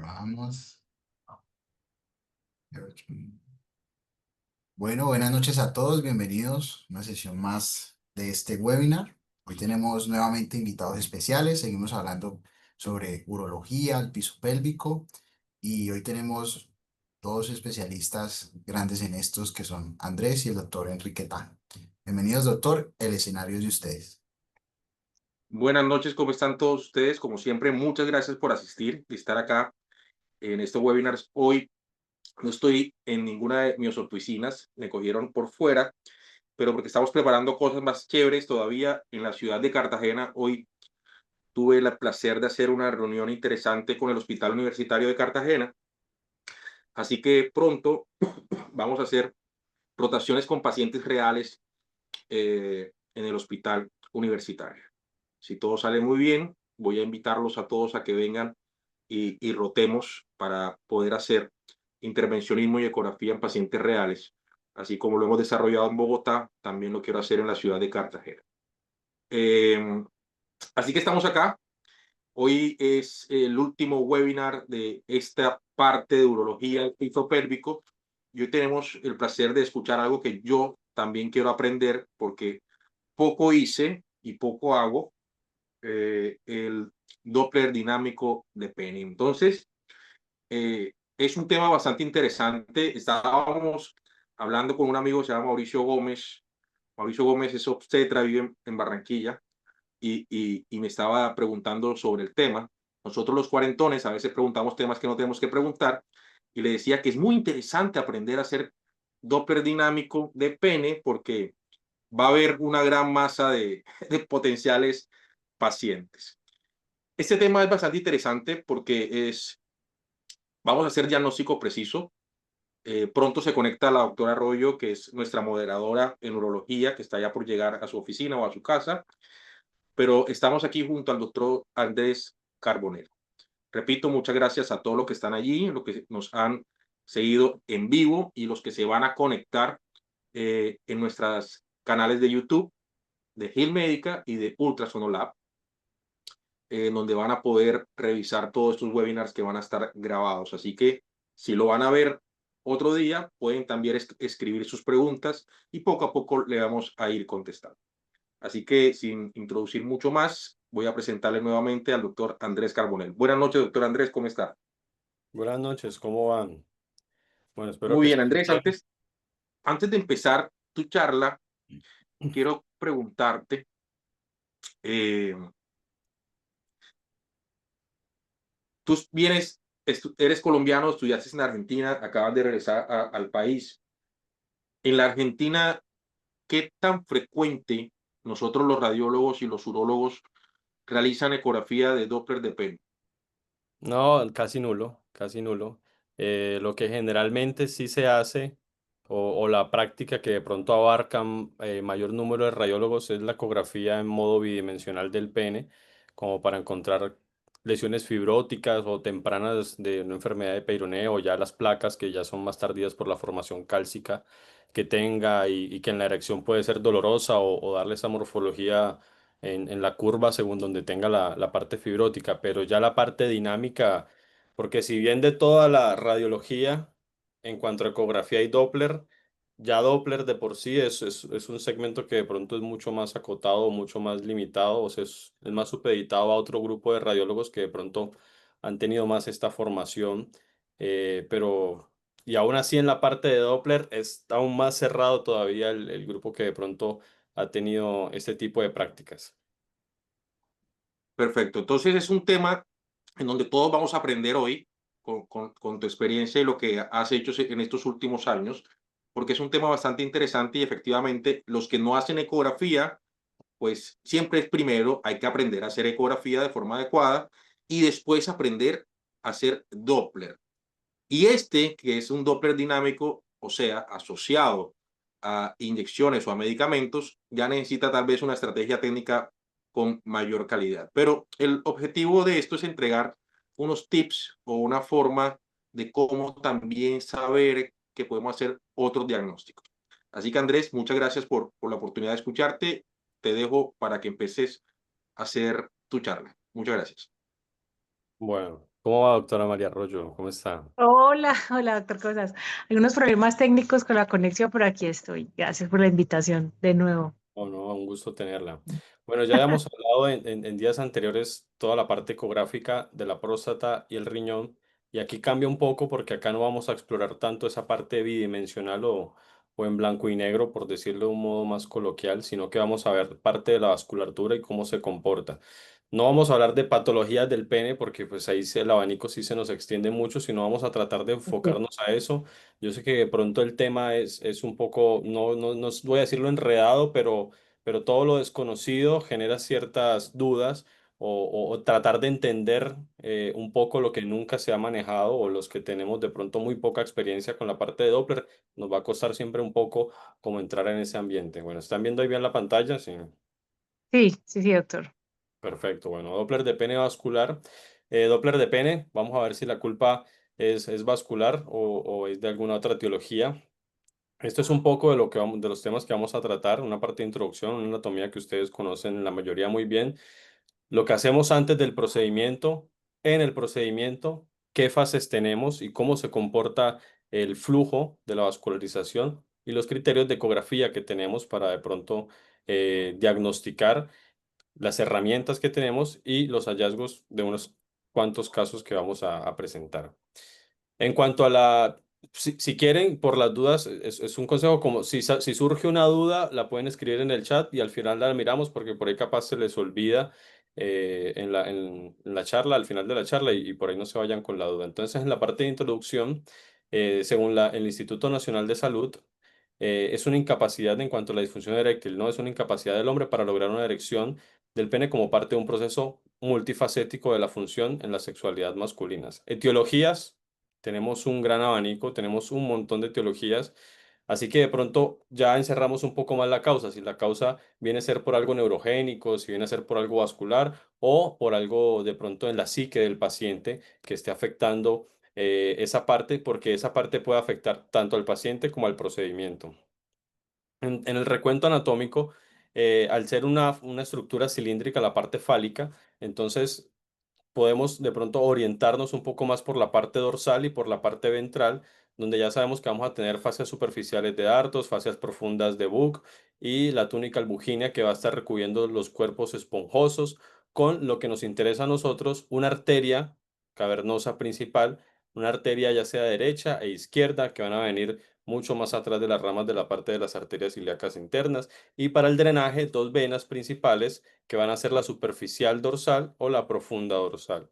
Grabamos. Bueno, buenas noches a todos, bienvenidos a una sesión más de este webinar. Hoy tenemos nuevamente invitados especiales, seguimos hablando sobre urología, el piso pélvico y hoy tenemos dos especialistas grandes en estos que son Andrés y el doctor Enrique Tan. Bienvenidos, doctor, el escenario es de ustedes. Buenas noches, ¿cómo están todos ustedes? Como siempre, muchas gracias por asistir y estar acá en estos webinars. Hoy no estoy en ninguna de mis oficinas, me cogieron por fuera, pero porque estamos preparando cosas más chéveres todavía en la ciudad de Cartagena. Hoy tuve el placer de hacer una reunión interesante con el Hospital Universitario de Cartagena, así que pronto vamos a hacer rotaciones con pacientes reales en el hospital universitario. Si todo sale muy bien, voy a invitarlos a todos a que vengan y rotemos para poder hacer intervencionismo y ecografía en pacientes reales. Así como lo hemos desarrollado en Bogotá, también lo quiero hacer en la ciudad de Cartagena. Eh, Así que estamos acá. Hoy es el último webinar de esta parte de urología del piso pélvico. Y hoy tenemos el placer de escuchar algo que yo también quiero aprender porque poco hice y poco hago, el Doppler dinámico de pene. Entonces, es un tema bastante interesante. Estábamos hablando con un amigo que se llama Mauricio Gómez. Mauricio Gómez es obstetra, vive en Barranquilla y me estaba preguntando sobre el tema. Nosotros los cuarentones a veces preguntamos temas que no tenemos que preguntar y le decía que es muy interesante aprender a hacer Doppler dinámico de pene porque va a haber una gran masa de potenciales pacientes. Este tema es bastante interesante porque vamos a hacer diagnóstico preciso. Pronto se conecta la doctora Arroyo, que es nuestra moderadora en urología, que está ya por llegar a su oficina o a su casa, pero estamos aquí junto al doctor Andrés Carbonero. Repito, muchas gracias a todos los que están allí, los que nos han seguido en vivo y los que se van a conectar en nuestros canales de YouTube de Hill Médica y de Ultrasonolab, donde van a poder revisar todos estos webinars que van a estar grabados. Así que si lo van a ver otro día, pueden también escribir sus preguntas y poco a poco le vamos a ir contestando. Así que sin introducir mucho más, voy a presentarle nuevamente al doctor Andrés Carbonell. Buenas noches, doctor Andrés, ¿cómo está? Buenas noches, ¿cómo van? Bueno, espero Muy que bien, estén Andrés, bien. antes de empezar tu charla, quiero preguntarte, eh, tú eres colombiano, estudiaste en Argentina, acabas de regresar al país. En la Argentina, ¿qué tan frecuente nosotros los radiólogos y los urólogos realizan ecografía de Doppler de pene? No, casi nulo, casi nulo. Lo que generalmente sí se hace, o la práctica que de pronto abarcan mayor número de radiólogos, es la ecografía en modo bidimensional del pene, como para encontrar lesiones fibróticas o tempranas de una enfermedad de Peyronie, o ya las placas que ya son más tardías por la formación cálcica que tenga y que en la erección puede ser dolorosa o darle esa morfología en la curva según donde tenga la parte fibrótica, pero ya la parte dinámica, porque si bien de toda la radiología, en cuanto a ecografía y Doppler, ya Doppler de por sí es un segmento que de pronto es mucho más acotado, mucho más limitado, o sea, es más supeditado a otro grupo de radiólogos que de pronto han tenido más esta formación, pero... Y aún así en la parte de Doppler es aún más cerrado todavía el grupo que de pronto ha tenido este tipo de prácticas. Perfecto. Entonces es un tema en donde todos vamos a aprender hoy con tu experiencia y lo que has hecho en estos últimos años, porque es un tema bastante interesante y efectivamente los que no hacen ecografía, pues siempre es primero, hay que aprender a hacer ecografía de forma adecuada y después aprender a hacer Doppler. Y este, que es un Doppler dinámico, o sea, asociado a inyecciones o a medicamentos, ya necesita tal vez una estrategia técnica con mayor calidad. Pero el objetivo de esto es entregar unos tips o una forma de cómo también saber que podemos hacer otros diagnósticos. Así que Andrés, muchas gracias por la oportunidad de escucharte. Te dejo para que empeces a hacer tu charla. Muchas gracias. Bueno, ¿Cómo va, doctora María Arroyo? ¿Cómo está? Hola, hola, doctor Cosas. Algunos problemas técnicos con la conexión, pero aquí estoy. Gracias por la invitación de nuevo. Oh, no, un gusto tenerla. Bueno, ya habíamos hablado en días anteriores toda la parte ecográfica de la próstata y el riñón, y aquí cambia un poco porque acá no vamos a explorar tanto esa parte bidimensional o en blanco y negro, por decirlo de un modo más coloquial, sino que vamos a ver parte de la vasculatura y cómo se comporta. No vamos a hablar de patologías del pene porque pues ahí el abanico sí se nos extiende mucho, sino vamos a tratar de Ok. enfocarnos a eso. Yo sé que de pronto el tema es un poco, no voy a decirlo enredado, pero todo lo desconocido genera ciertas dudas o tratar de entender un poco lo que nunca se ha manejado o los que tenemos de pronto muy poca experiencia con la parte de Doppler, nos va a costar siempre un poco como entrar en ese ambiente. Bueno, ¿están viendo ahí bien la pantalla? Sí. Sí, sí, sí, doctor. Perfecto, bueno, Doppler de pene vascular. Doppler de pene, vamos a ver si la culpa es vascular o es de alguna otra etiología. Esto es un poco de lo que vamos, de los temas que vamos a tratar, una parte de introducción, una anatomía que ustedes conocen la mayoría muy bien. Lo que hacemos antes del procedimiento, en el procedimiento, qué fases tenemos y cómo se comporta el flujo de la vascularización y los criterios de ecografía que tenemos para de pronto diagnosticar las herramientas que tenemos y los hallazgos de unos cuantos casos que vamos a presentar. En cuanto a si quieren, por las dudas, es un consejo como si surge una duda, la pueden escribir en el chat y al final la miramos porque por ahí capaz se les olvida en la charla, al final de la charla y por ahí no se vayan con la duda. Entonces, en la parte de introducción, según el Instituto Nacional de Salud, es una incapacidad en cuanto a la disfunción eréctil, ¿no? Es una incapacidad del hombre para lograr una erección del pene como parte de un proceso multifacético de la función en la sexualidad masculina. Etiologías, tenemos un gran abanico, tenemos un montón de etiologías, así que de pronto ya encerramos un poco más la causa, si la causa viene a ser por algo neurogénico, si viene a ser por algo vascular o por algo de pronto en la psique del paciente que esté afectando esa parte, porque esa parte puede afectar tanto al paciente como al procedimiento. En el recuento anatómico, al ser una estructura cilíndrica, la parte fálica, entonces podemos de pronto orientarnos un poco más por la parte dorsal y por la parte ventral, donde ya sabemos que vamos a tener fascias superficiales de Dartos, fascias profundas de Buck y la túnica albugínea que va a estar recubriendo los cuerpos esponjosos, con lo que nos interesa a nosotros, una arteria cavernosa principal, una arteria ya sea derecha e izquierda, que van a venir mucho más atrás de las ramas de la parte de las arterias ilíacas internas, y para el drenaje, dos venas principales que van a ser la superficial dorsal o la profunda dorsal.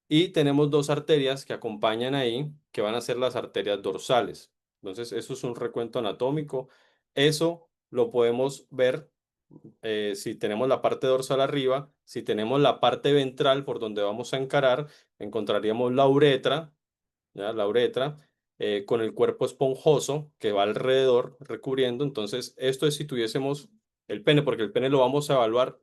Y tenemos dos arterias que acompañan ahí, que van a ser las arterias dorsales. Entonces, eso es un recuento anatómico. Eso lo podemos ver si tenemos la parte dorsal arriba, si tenemos la parte ventral por donde vamos a encarar, encontraríamos la uretra, ¿ya? La uretra, con el cuerpo esponjoso que va alrededor recubriendo. Entonces, esto es si tuviésemos el pene, porque el pene lo vamos a evaluar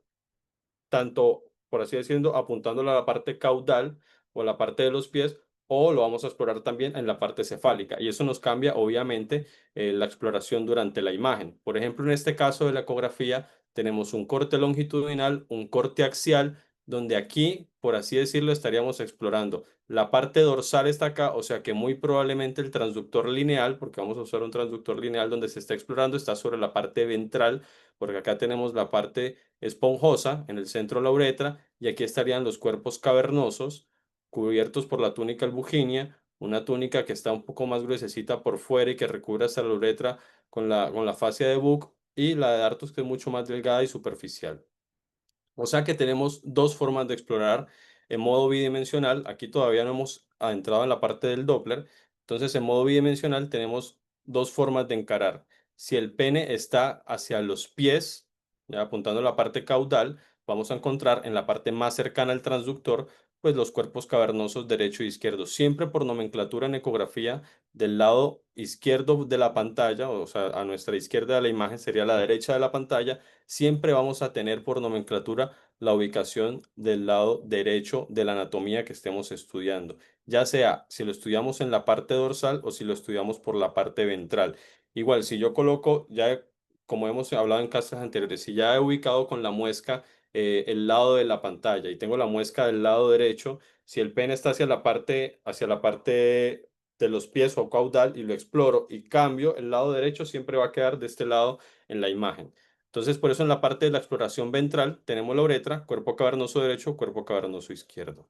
tanto, por así decirlo, apuntándolo a la parte caudal o a la parte de los pies, o lo vamos a explorar también en la parte cefálica. Y eso nos cambia, obviamente, la exploración durante la imagen. Por ejemplo, en este caso de la ecografía, tenemos un corte longitudinal, un corte axial, donde aquí, por así decirlo, estaríamos explorando. La parte dorsal está acá, o sea que muy probablemente el transductor lineal, porque vamos a usar un transductor lineal donde se está explorando, está sobre la parte ventral, porque acá tenemos la parte esponjosa en el centro de la uretra y aquí estarían los cuerpos cavernosos cubiertos por la túnica albuginea, una túnica que está un poco más gruesecita por fuera y que recubre hasta la uretra con la fascia de Buck y la de Dartos que es mucho más delgada y superficial. O sea que tenemos dos formas de explorar en modo bidimensional. Aquí todavía no hemos adentrado en la parte del Doppler. Entonces, en modo bidimensional tenemos dos formas de encarar. Si el pene está hacia los pies, ya apuntando a la parte caudal, vamos a encontrar en la parte más cercana al transductor, pues los cuerpos cavernosos derecho e izquierdo. Siempre por nomenclatura en ecografía del lado izquierdo de la pantalla, o sea, a nuestra izquierda de la imagen sería la derecha de la pantalla, siempre vamos a tener por nomenclatura la ubicación del lado derecho de la anatomía que estemos estudiando, ya sea si lo estudiamos en la parte dorsal o si lo estudiamos por la parte ventral. Igual, si yo coloco, ya como hemos hablado en clases anteriores, si ya he ubicado con la muesca el lado de la pantalla y tengo la muesca del lado derecho, si el pene está hacia la parte de los pies o caudal y lo exploro y cambio, el lado derecho siempre va a quedar de este lado en la imagen. Entonces, por eso en la parte de la exploración ventral tenemos la uretra, cuerpo cavernoso derecho, cuerpo cavernoso izquierdo.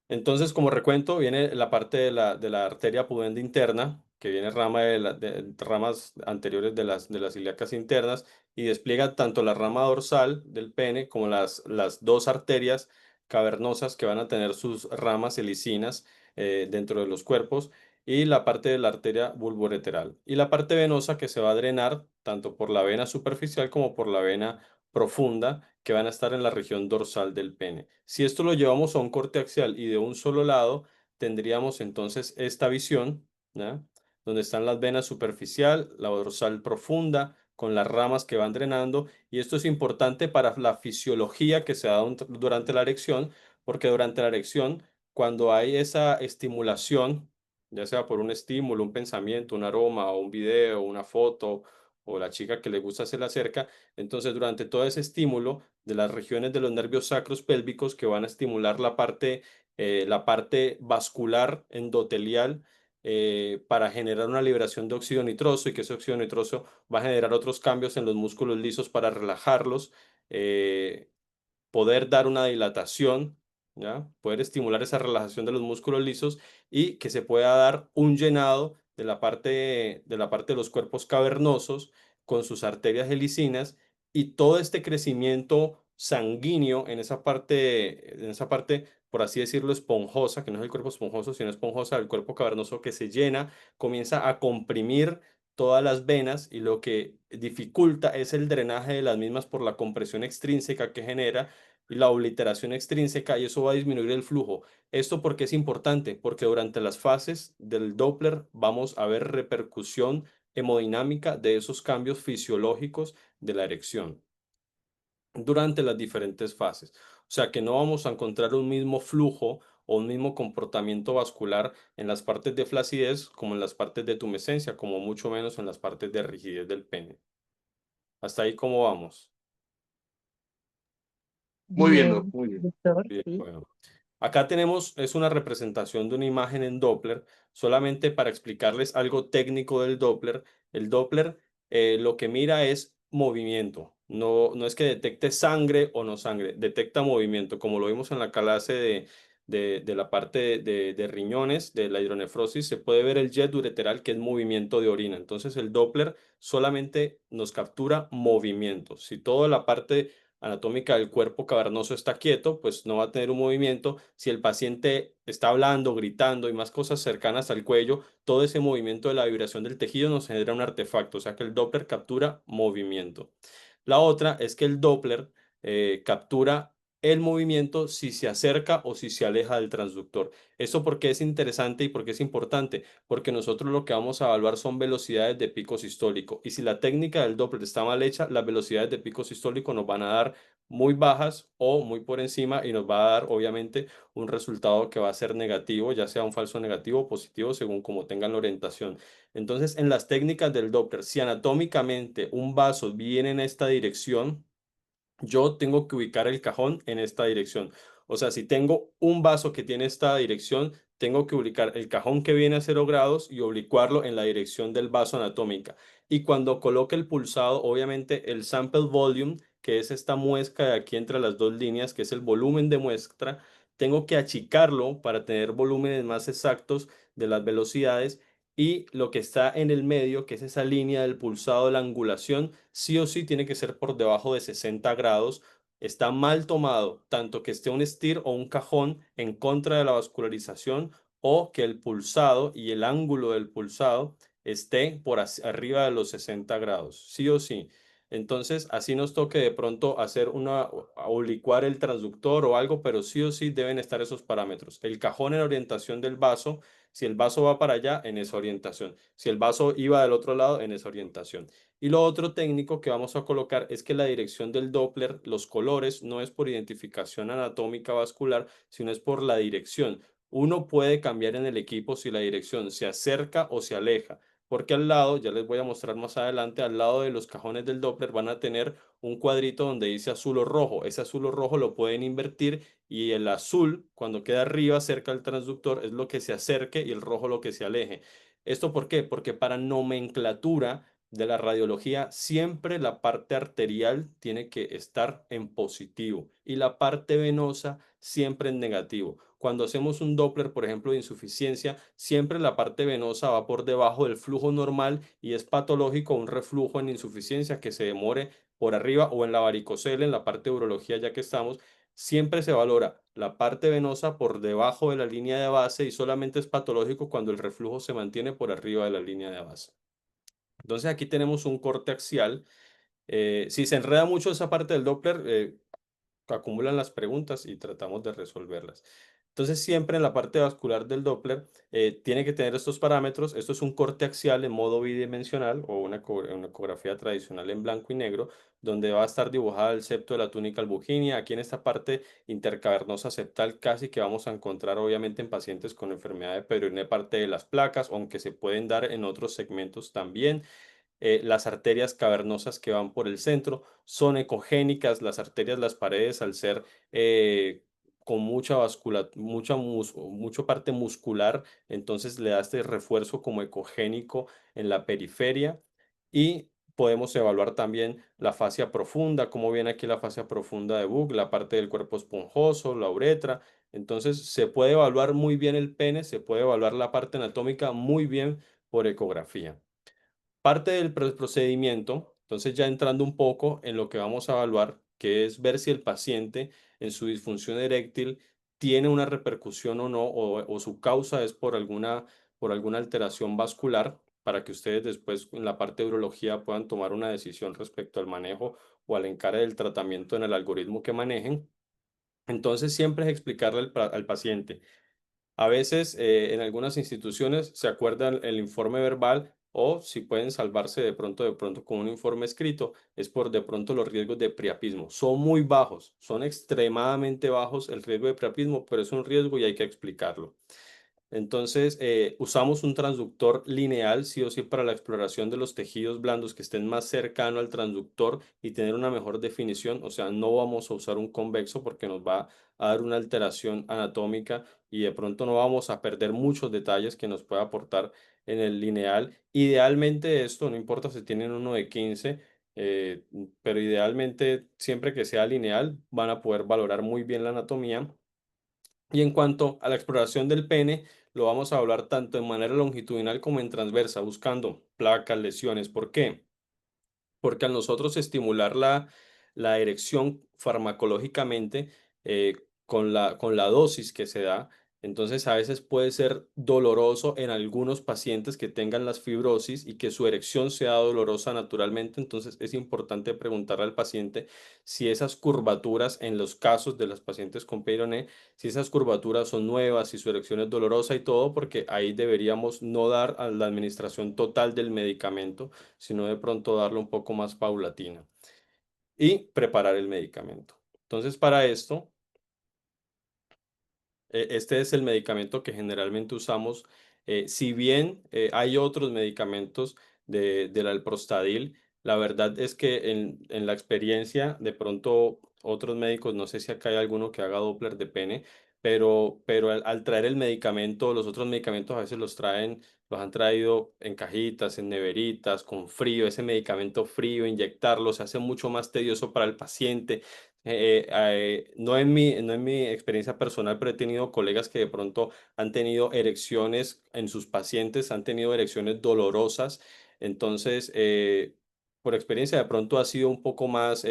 Entonces, como recuento, viene la parte de la arteria pudenda interna, que viene rama de ramas anteriores de las ilíacas internas, y despliega tanto la rama dorsal del pene como las dos arterias cavernosas que van a tener sus ramas helicinas dentro de los cuerpos, y la parte de la arteria vulvoreteral. Y la parte venosa que se va a drenar tanto por la vena superficial como por la vena profunda que van a estar en la región dorsal del pene. Si esto lo llevamos a un corte axial y de un solo lado, tendríamos entonces esta visión, ¿ya? Donde están las venas superficial, la dorsal profunda, con las ramas que van drenando. Y esto es importante para la fisiología que se da durante la erección, porque durante la erección, cuando hay esa estimulación, ya sea por un estímulo, un pensamiento, un aroma, o un video, una foto, o la chica que le gusta se le acerca, entonces, durante todo ese estímulo de las regiones de los nervios sacros pélvicos que van a estimular la parte vascular endotelial para generar una liberación de óxido nitroso y que ese óxido nitroso va a generar otros cambios en los músculos lisos para relajarlos, eh, poder dar una dilatación, ¿ya? Poder estimular esa relajación de los músculos lisos y que se pueda dar un llenado de la parte de los cuerpos cavernosos con sus arterias helicinas y todo este crecimiento sanguíneo en esa parte, por así decirlo, esponjosa, que no es el cuerpo esponjoso, sino esponjosa del cuerpo cavernoso que se llena, comienza a comprimir todas las venas y lo que dificulta es el drenaje de las mismas por la compresión extrínseca que genera y la obliteración extrínseca y eso va a disminuir el flujo. ¿Esto por qué es importante? Porque durante las fases del Doppler vamos a ver repercusión hemodinámica de esos cambios fisiológicos de la erección durante las diferentes fases. O sea que no vamos a encontrar un mismo flujo o un mismo comportamiento vascular en las partes de flacidez como en las partes de tumescencia, como mucho menos en las partes de rigidez del pene. Hasta ahí, ¿cómo vamos? Muy bien, Bien, muy bien. doctor, Bien, sí. bueno. Acá tenemos, es una representación de una imagen en Doppler, solamente para explicarles algo técnico del Doppler. El Doppler lo que mira es movimiento, no es que detecte sangre o no sangre, detecta movimiento, como lo vimos en la clase de la parte de riñones, de la hidronefrosis, se puede ver el jet ureteral que es movimiento de orina. Entonces el Doppler solamente nos captura movimiento. Si toda la parte anatómica del cuerpo cavernoso está quieto, pues no va a tener un movimiento. Si el paciente está hablando, gritando y más cosas cercanas al cuello, todo ese movimiento de la vibración del tejido nos genera un artefacto, o sea que el Doppler captura movimiento. La otra es que el Doppler captura el movimiento si se acerca o si se aleja del transductor. ¿Eso por qué es interesante y por qué es importante? Porque nosotros lo que vamos a evaluar son velocidades de pico sistólico. Y si la técnica del Doppler está mal hecha, las velocidades de pico sistólico nos van a dar muy bajas o muy por encima y nos va a dar obviamente un resultado que va a ser negativo, ya sea un falso negativo o positivo según como tengan la orientación. Entonces, en las técnicas del Doppler, si anatómicamente un vaso viene en esta dirección, yo tengo que ubicar el cajón en esta dirección. O sea, si tengo un vaso que tiene esta dirección, tengo que ubicar el cajón que viene a 0 grados y oblicuarlo en la dirección del vaso anatómica. Y cuando coloque el pulsado, obviamente el sample volume, que es esta muesca de aquí entre las dos líneas, que es el volumen de muestra, tengo que achicarlo para tener volúmenes más exactos de las velocidades y lo que está en el medio, que es esa línea del pulsado de la angulación, sí o sí tiene que ser por debajo de 60 grados. Está mal tomado, tanto que esté un STIR o un cajón en contra de la vascularización o que el pulsado y el ángulo del pulsado esté por arriba de los 60 grados, sí o sí. Entonces, así nos toque de pronto hacer o licuar el transductor o algo, pero sí o sí deben estar esos parámetros. El cajón en orientación del vaso, si el vaso va para allá, en esa orientación. Si el vaso iba del otro lado, en esa orientación. Y lo otro técnico que vamos a colocar es que la dirección del Doppler, los colores, no es por identificación anatómica vascular, sino es por la dirección. Uno puede cambiar en el equipo si la dirección se acerca o se aleja, porque al lado, ya les voy a mostrar más adelante, al lado de los cajones del Doppler van a tener un cuadrito donde dice azul o rojo. Ese azul o rojo lo pueden invertir y el azul, cuando queda arriba cerca del transductor, es lo que se acerque y el rojo lo que se aleje. ¿Esto por qué? Porque para nomenclatura de la radiología, siempre la parte arterial tiene que estar en positivo y la parte venosa siempre en negativo. Cuando hacemos un Doppler, por ejemplo, de insuficiencia, siempre la parte venosa va por debajo del flujo normal y es patológico un reflujo en insuficiencia que se demore por arriba o en la varicocele, en la parte de urología, ya que estamos. Siempre se valora la parte venosa por debajo de la línea de base y solamente es patológico cuando el reflujo se mantiene por arriba de la línea de base. Entonces aquí tenemos un corte axial. Si se enreda mucho esa parte del Doppler, acumulan las preguntas y tratamos de resolverlas. Entonces siempre en la parte vascular del Doppler tiene que tener estos parámetros. Esto es un corte axial en modo bidimensional o una ecografía tradicional en blanco y negro, donde va a estar dibujada el septo de la túnica albuginea. Aquí en esta parte intercavernosa septal casi que vamos a encontrar obviamente en pacientes con enfermedad de Peyronie parte de las placas, aunque se pueden dar en otros segmentos también. Las arterias cavernosas que van por el centro son ecogénicas, las arterias, las paredes, al ser con mucha mucha parte muscular, entonces le da este refuerzo como ecogénico en la periferia y podemos evaluar también la fascia profunda, cómo viene aquí la fascia profunda de Buck, la parte del cuerpo esponjoso, la uretra. Entonces se puede evaluar muy bien el pene, se puede evaluar la parte anatómica muy bien por ecografía. Parte del procedimiento, entonces ya entrando un poco en lo que vamos a evaluar, que es ver si el paciente en su disfunción eréctil tiene una repercusión o no, o su causa es por alguna alteración vascular, para que ustedes después en la parte de urología puedan tomar una decisión respecto al manejo o al encare del tratamiento en el algoritmo que manejen. Entonces siempre es explicarle al paciente. A veces en algunas instituciones se acuerdan el informe verbal o si pueden salvarse de pronto con un informe escrito, es por de pronto los riesgos de priapismo. Son muy bajos, son extremadamente bajos el riesgo de priapismo, pero es un riesgo y hay que explicarlo. Entonces, usamos un transductor lineal, sí o sí, para la exploración de los tejidos blandos que estén más cercano al transductor y tener una mejor definición. O sea, no vamos a usar un convexo porque nos va a dar una alteración anatómica y de pronto no vamos a perder muchos detalles que nos puede aportar en el lineal. Idealmente esto, no importa si tienen uno de 15, pero idealmente siempre que sea lineal van a poder valorar muy bien la anatomía. Y en cuanto a la exploración del pene, lo vamos a hablar tanto en manera longitudinal como en transversa, buscando placas, lesiones. ¿Por qué? Porque al nosotros estimular la erección farmacológicamente con la dosis que se da, entonces a veces puede ser doloroso en algunos pacientes que tengan las fibrosis y que su erección sea dolorosa naturalmente, entonces es importante preguntarle al paciente si esas curvaturas en los casos de las pacientes con Peyronie, si esas curvaturas son nuevas, si su erección es dolorosa y todo, porque ahí deberíamos no dar a la administración total del medicamento, sino de pronto darlo un poco más paulatina y preparar el medicamento. Entonces, para esto, este es el medicamento que generalmente usamos. Si bien hay otros medicamentos del alprostadil, la verdad es que en la experiencia, de pronto otros médicos, no sé si acá hay alguno que haga Doppler de pene, pero al traer el medicamento, los otros medicamentos a veces los han traído en cajitas, en neveritas, con frío, ese medicamento frío, inyectarlo se hace mucho más tedioso para el paciente. No en mi experiencia personal, pero he tenido colegas que de pronto han tenido erecciones en sus pacientes, han tenido erecciones dolorosas. Entonces, por experiencia, de pronto ha sido un poco más,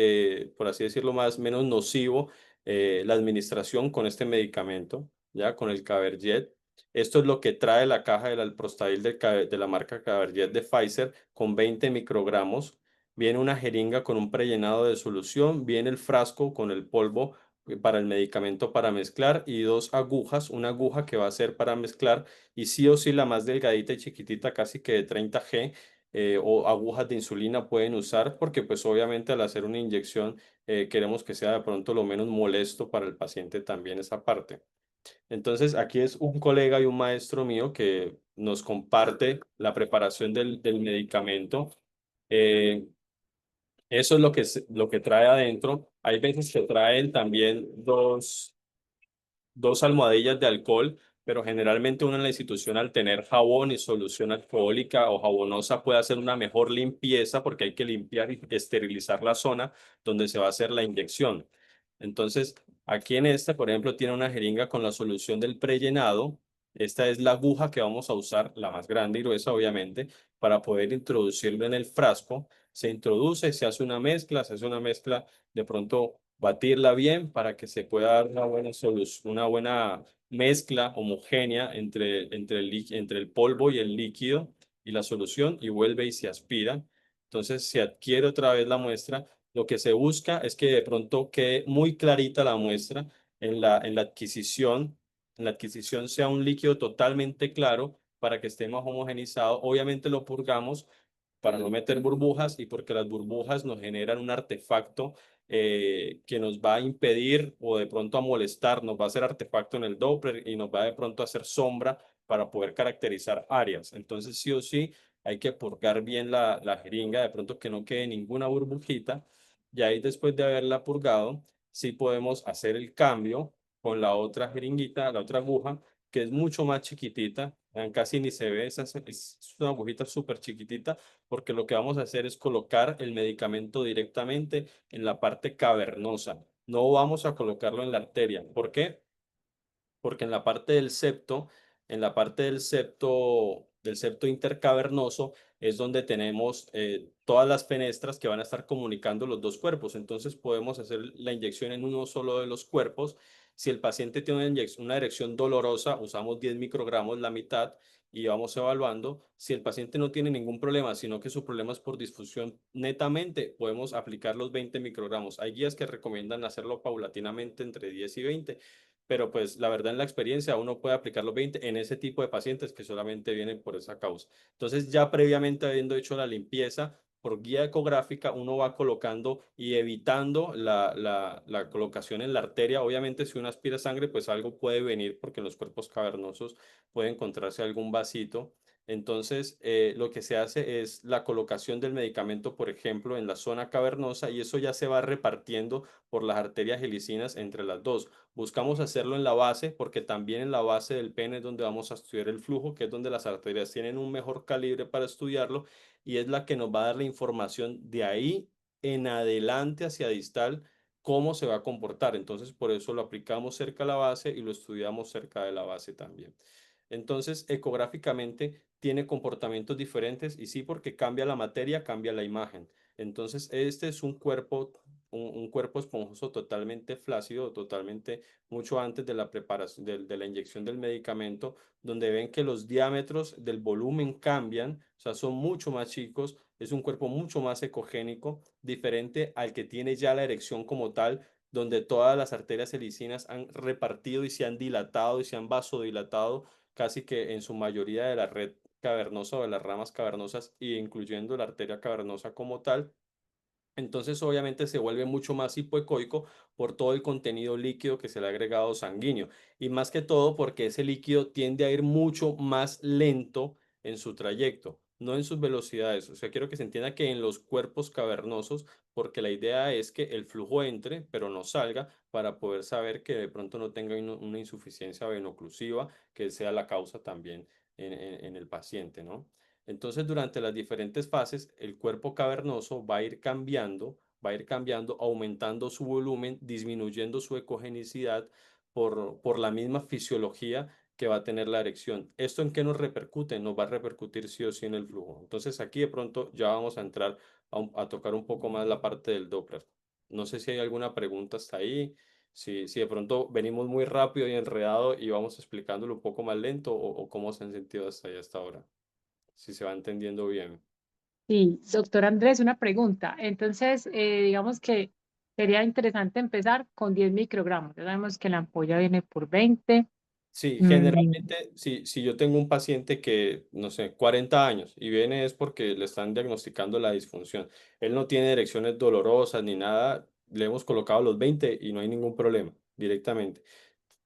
por así decirlo, menos nocivo la administración con este medicamento, ya con el Caberjet. Esto es lo que trae la caja del alprostadil de la marca Caberjet de Pfizer con 20 microgramos. Viene una jeringa con un prellenado de solución, viene el frasco con el polvo para el medicamento para mezclar y dos agujas, una aguja que va a ser para mezclar y sí o sí la más delgadita y chiquitita, casi que de 30G, o agujas de insulina pueden usar porque pues obviamente al hacer una inyección queremos que sea de pronto lo menos molesto para el paciente también esa parte. Entonces, aquí es un colega y un maestro mío que nos comparte la preparación del medicamento. Eh, Eso es lo que, lo que trae adentro. Hay veces que traen también dos almohadillas de alcohol, pero generalmente uno en la institución al tener jabón y solución alcohólica o jabonosa puede hacer una mejor limpieza porque hay que limpiar y esterilizar la zona donde se va a hacer la inyección. Entonces, aquí en esta, por ejemplo, tiene una jeringa con la solución del prellenado. Esta es la aguja que vamos a usar, la más grande y gruesa, obviamente, para poder introducirlo en el frasco. Se introduce, se hace una mezcla, se hace una mezcla, de pronto batirla bien para que se pueda dar una buena solución, una buena mezcla homogénea entre el polvo y el líquido y la solución y vuelve y se aspira. Entonces se adquiere otra vez la muestra. Lo que se busca es que de pronto quede muy clarita la muestra en la adquisición. En la adquisición sea un líquido totalmente claro para que esté más homogenizado. Obviamente lo purgamos para no meter burbujas y porque las burbujas nos generan un artefacto que nos va a impedir o de pronto a molestar, nos va a hacer artefacto en el Doppler y nos va de pronto a hacer sombra para poder caracterizar áreas. Entonces, sí o sí, hay que purgar bien la jeringa, de pronto que no quede ninguna burbujita. Y ahí después de haberla purgado, sí podemos hacer el cambio con la otra jeringuita, la otra aguja, que es mucho más chiquitita, casi ni se ve, es una agujita súper chiquitita, porque lo que vamos a hacer es colocar el medicamento directamente en la parte cavernosa. No vamos a colocarlo en la arteria. ¿Por qué? Porque en la parte del septo, en la parte del septo intercavernoso, es donde tenemos todas las fenestras que van a estar comunicando los dos cuerpos. Entonces podemos hacer la inyección en uno solo de los cuerpos. Si el paciente tiene una erección dolorosa, usamos 10 microgramos, la mitad, y vamos evaluando. Si el paciente no tiene ningún problema, sino que su problema es por disfunción netamente, podemos aplicar los 20 microgramos. Hay guías que recomiendan hacerlo paulatinamente entre 10 y 20, pero pues la verdad en la experiencia uno puede aplicar los 20 en ese tipo de pacientes que solamente vienen por esa causa. Entonces ya previamente habiendo hecho la limpieza por guía ecográfica, uno va colocando y evitando la colocación en la arteria. Obviamente si uno aspira sangre, pues algo puede venir porque en los cuerpos cavernosos puede encontrarse algún vasito. Entonces, lo que se hace es la colocación del medicamento, por ejemplo, en la zona cavernosa y eso ya se va repartiendo por las arterias helicinas entre las dos. Buscamos hacerlo en la base porque también en la base del pene es donde vamos a estudiar el flujo, que es donde las arterias tienen un mejor calibre para estudiarlo y es la que nos va a dar la información de ahí en adelante hacia distal cómo se va a comportar. Entonces, por eso lo aplicamos cerca a la base y lo estudiamos cerca de la base también. Entonces, ecográficamente tiene comportamientos diferentes y sí, porque cambia la materia, cambia la imagen. Entonces, este es un cuerpo esponjoso totalmente flácido, totalmente mucho antes de la preparación, de la inyección del medicamento, donde ven que los diámetros del volumen cambian, o sea, son mucho más chicos, es un cuerpo mucho más ecogénico, diferente al que tiene ya la erección como tal, donde todas las arterias helicinas han repartido y se han dilatado y se han vasodilatado casi que en su mayoría de la red cavernosa o de las ramas cavernosas, e incluyendo la arteria cavernosa como tal. Entonces, obviamente, se vuelve mucho más hipoecoico por todo el contenido líquido que se le ha agregado sanguíneo. Y más que todo porque ese líquido tiende a ir mucho más lento en su trayecto, no en sus velocidades. O sea, quiero que se entienda que en los cuerpos cavernosos, porque la idea es que el flujo entre, pero no salga, para poder saber que de pronto no tenga una insuficiencia venoclusiva, que sea la causa también en el paciente, ¿no? Entonces, durante las diferentes fases, el cuerpo cavernoso va a ir cambiando, aumentando su volumen, disminuyendo su ecogenicidad por la misma fisiología que va a tener la erección. ¿Esto en qué nos repercute? Nos va a repercutir sí o sí en el flujo. Entonces, aquí de pronto ya vamos a entrar a tocar un poco más la parte del Doppler. No sé si hay alguna pregunta hasta ahí. Si de pronto venimos muy rápido y enredado y vamos explicándolo un poco más lento o cómo se han sentido hasta ahí hasta ahora si se va entendiendo bien. Sí, doctor Andrés, una pregunta. Entonces, digamos que sería interesante empezar con 10 microgramos. Ya sabemos que la ampolla viene por 20. Sí, Mm, generalmente, si yo tengo un paciente que, no sé, 40 años y viene es porque le están diagnosticando la disfunción. Él no tiene erecciones dolorosas ni nada, le hemos colocado los 20 y no hay ningún problema directamente.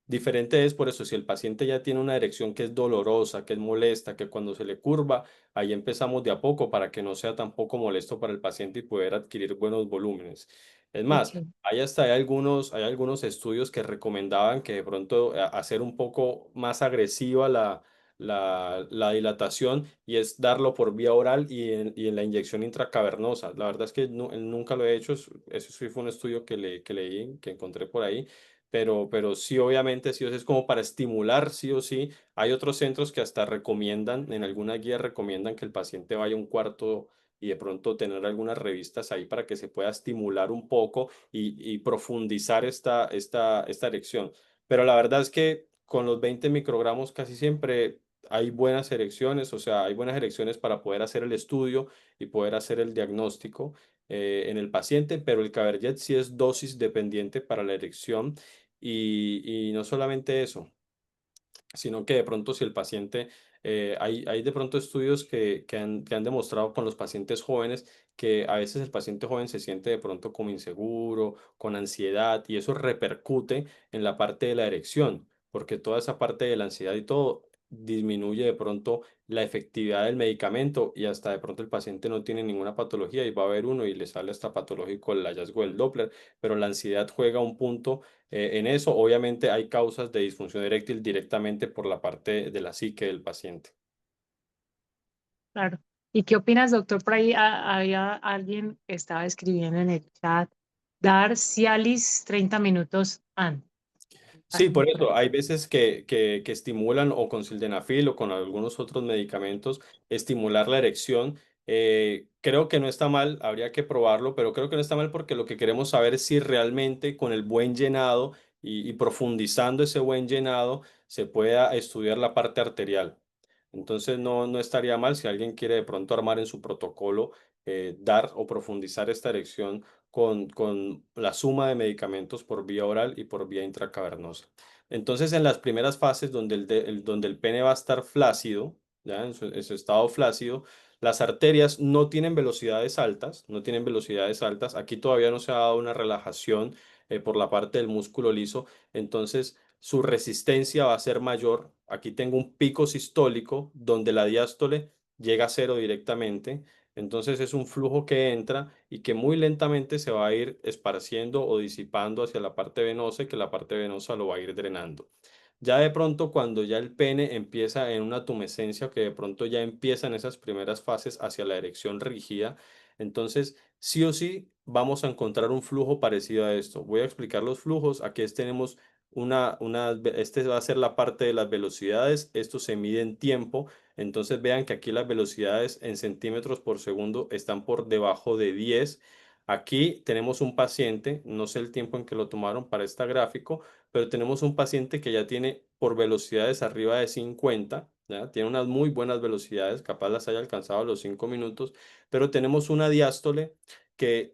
Diferente es por eso, si el paciente ya tiene una erección que es dolorosa, que es molesta, que cuando se le curva, ahí empezamos de a poco para que no sea tampoco molesto para el paciente y poder adquirir buenos volúmenes. Es más, Ok, hay algunos estudios que recomendaban que de pronto hacer un poco más agresiva la dilatación y es darlo por vía oral y en la inyección intracavernosa. La verdad es que nunca lo he hecho, eso sí fue un estudio que leí, que encontré por ahí. Pero sí, obviamente, sí o sí, es como para estimular, sí o sí. Hay otros centros que hasta recomiendan, en algunas guías recomiendan que el paciente vaya a un cuarto y de pronto tener algunas revistas ahí para que se pueda estimular un poco y profundizar esta erección. Pero la verdad es que con los 20 microgramos casi siempre hay buenas erecciones, o sea, hay buenas erecciones para poder hacer el estudio y poder hacer el diagnóstico en el paciente, pero el Caberget sí es dosis dependiente para la erección y no solamente eso, sino que de pronto si el paciente, hay de pronto estudios que han demostrado con los pacientes jóvenes que a veces el paciente joven se siente de pronto como inseguro, con ansiedad y eso repercute en la parte de la erección, porque toda esa parte de la ansiedad y todo disminuye de pronto la efectividad del medicamento y hasta de pronto el paciente no tiene ninguna patología y va a haber uno y le sale hasta patológico el hallazgo del Doppler, pero la ansiedad juega un punto en eso. Obviamente hay causas de disfunción eréctil directamente por la parte de la psique del paciente. claro. ¿Y qué opinas, doctor? Por ahí había alguien que estaba escribiendo en el chat, dar Cialis 30 minutos antes. Sí, Alguien por por eso ahí. hay veces que estimulan o con sildenafil o con algunos otros medicamentos estimular la erección. Creo que no está mal, habría que probarlo, pero creo que no está mal porque lo que queremos saber es si realmente con el buen llenado y profundizando ese buen llenado se pueda estudiar la parte arterial. Entonces no estaría mal si alguien quiere de pronto armar en su protocolo, dar o profundizar esta erección con la suma de medicamentos por vía oral y por vía intracavernosa. Entonces, en las primeras fases donde el pene va a estar flácido, ¿ya? En su estado flácido, las arterias no tienen velocidades altas, no tienen velocidades altas. Aquí todavía no se ha dado una relajación por la parte del músculo liso, entonces su resistencia va a ser mayor. Aquí tengo un pico sistólico donde la diástole llega a cero directamente. Entonces es un flujo que entra y que muy lentamente se va a ir esparciendo o disipando hacia la parte venosa y que la parte venosa lo va a ir drenando. Ya de pronto cuando ya el pene empieza en una tumescencia, que de pronto ya empiezan esas primeras fases hacia la erección rígida, entonces sí o sí vamos a encontrar un flujo parecido a esto. Voy a explicar los flujos. Aquí tenemos este va a ser la parte de las velocidades. Esto se mide en tiempo. Entonces vean que aquí las velocidades en centímetros por segundo están por debajo de 10. Aquí tenemos un paciente, no sé el tiempo en que lo tomaron para este gráfico, pero tenemos un paciente que ya tiene por velocidades arriba de 50, ¿ya? Tiene unas muy buenas velocidades, capaz las haya alcanzado a los 5 minutos, pero tenemos una diástole que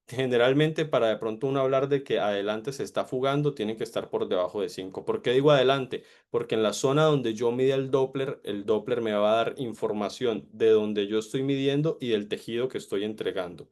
generalmente para de pronto uno hablar de que adelante se está fugando, tiene que estar por debajo de 5. ¿Por qué digo adelante? Porque en la zona donde yo mide el Doppler me va a dar información de donde yo estoy midiendo y del tejido que estoy entregando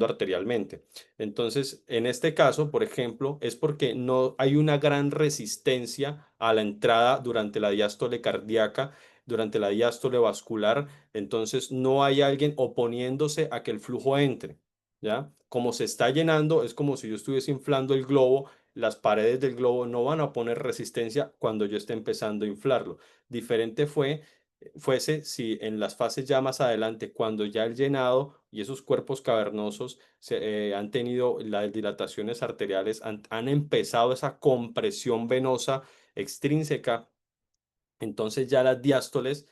arterialmente. Entonces, en este caso, por ejemplo, es porque no hay una gran resistencia a la entrada durante la diástole cardíaca, durante la diástole vascular, entonces no hay alguien oponiéndose a que el flujo entre, ¿ya? Como se está llenando, es como si yo estuviese inflando el globo, las paredes del globo no van a poner resistencia cuando yo esté empezando a inflarlo. Diferente fuese si en las fases ya más adelante, cuando ya el llenado y esos cuerpos cavernosos han tenido las dilataciones arteriales, han empezado esa compresión venosa extrínseca, entonces ya las diástoles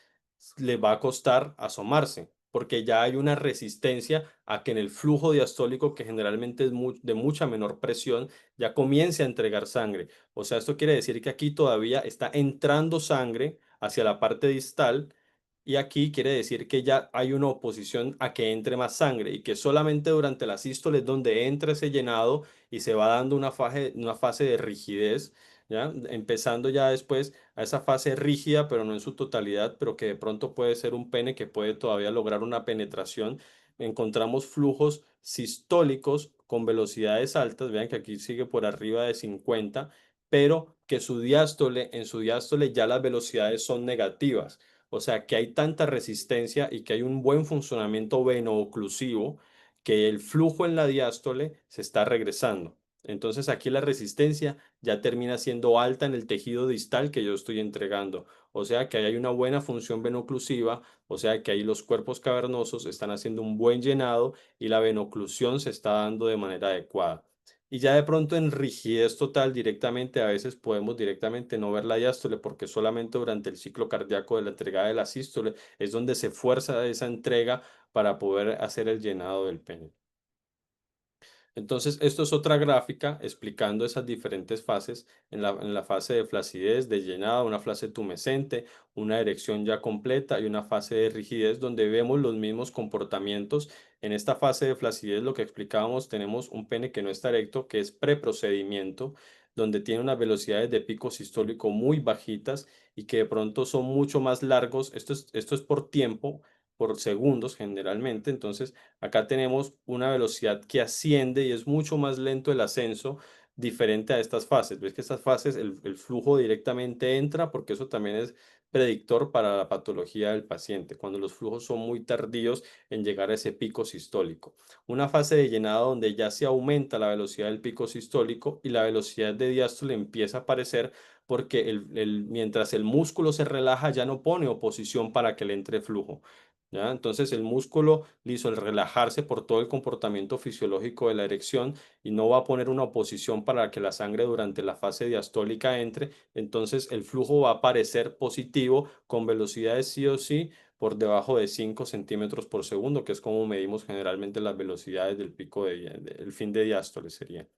les va a costar asomarse, porque ya hay una resistencia a que en el flujo diastólico, que generalmente es de mucha menor presión, ya comience a entregar sangre. O sea, esto quiere decir que aquí todavía está entrando sangre hacia la parte distal. Y aquí quiere decir que ya hay una oposición a que entre más sangre y que solamente durante la sístole es donde entra ese llenado y se va dando una fase de rigidez, ¿ya? Empezando ya después a esa fase rígida, pero no en su totalidad, pero que de pronto puede ser un pene que puede todavía lograr una penetración. Encontramos flujos sistólicos con velocidades altas, vean que aquí sigue por arriba de 50, pero que en su diástole ya las velocidades son negativas. O sea, que hay tanta resistencia y que hay un buen funcionamiento veno-oclusivo que el flujo en la diástole se está regresando. Entonces aquí la resistencia ya termina siendo alta en el tejido distal que yo estoy entregando. O sea que ahí hay una buena función venoclusiva, o sea que ahí los cuerpos cavernosos están haciendo un buen llenado y la venoclusión se está dando de manera adecuada. Y ya de pronto en rigidez total directamente, a veces podemos directamente no ver la diástole porque solamente durante el ciclo cardíaco de la entregada de la sístole es donde se fuerza esa entrega para poder hacer el llenado del pene. Entonces, esto es otra gráfica explicando esas diferentes fases en la fase de flacidez, de llenado, una fase tumescente, una erección ya completa y una fase de rigidez donde vemos los mismos comportamientos. En esta fase de flacidez, lo que explicábamos, tenemos un pene que no está erecto, que es preprocedimiento, donde tiene unas velocidades de pico sistólico muy bajitas y que de pronto son mucho más largos. Esto es por tiempo, por segundos generalmente. Entonces, acá tenemos una velocidad que asciende y es mucho más lento el ascenso, diferente a estas fases. Ves que estas fases el flujo directamente entra porque eso también es predictor para la patología del paciente, cuando los flujos son muy tardíos en llegar a ese pico sistólico. Una fase de llenado donde ya se aumenta la velocidad del pico sistólico y la velocidad de diástole empieza a aparecer porque mientras el músculo se relaja ya no pone oposición para que le entre flujo. ¿Ya? Entonces el músculo liso al relajarse por todo el comportamiento fisiológico de la erección y no va a poner una oposición para que la sangre durante la fase diastólica entre, entonces el flujo va a aparecer positivo con velocidades sí o sí por debajo de 5 centímetros por segundo, que es como medimos generalmente las velocidades del pico el fin de diástole sería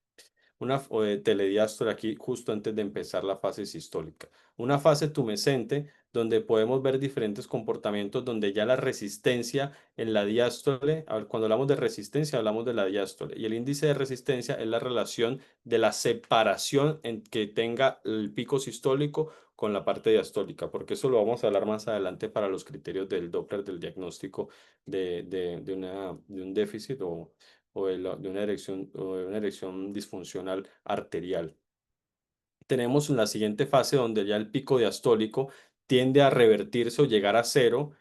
o de telediástole aquí justo antes de empezar la fase sistólica. Una fase tumescente donde podemos ver diferentes comportamientos donde ya la resistencia en la diástole, cuando hablamos de resistencia hablamos de la diástole y el índice de resistencia es la relación de la separación en que tenga el pico sistólico con la parte diastólica, porque eso lo vamos a hablar más adelante para los criterios del Doppler del diagnóstico de un déficit de una erección disfuncional arterial. Tenemos la siguiente fase donde ya el pico diastólico tiende a revertirse o llegar a cero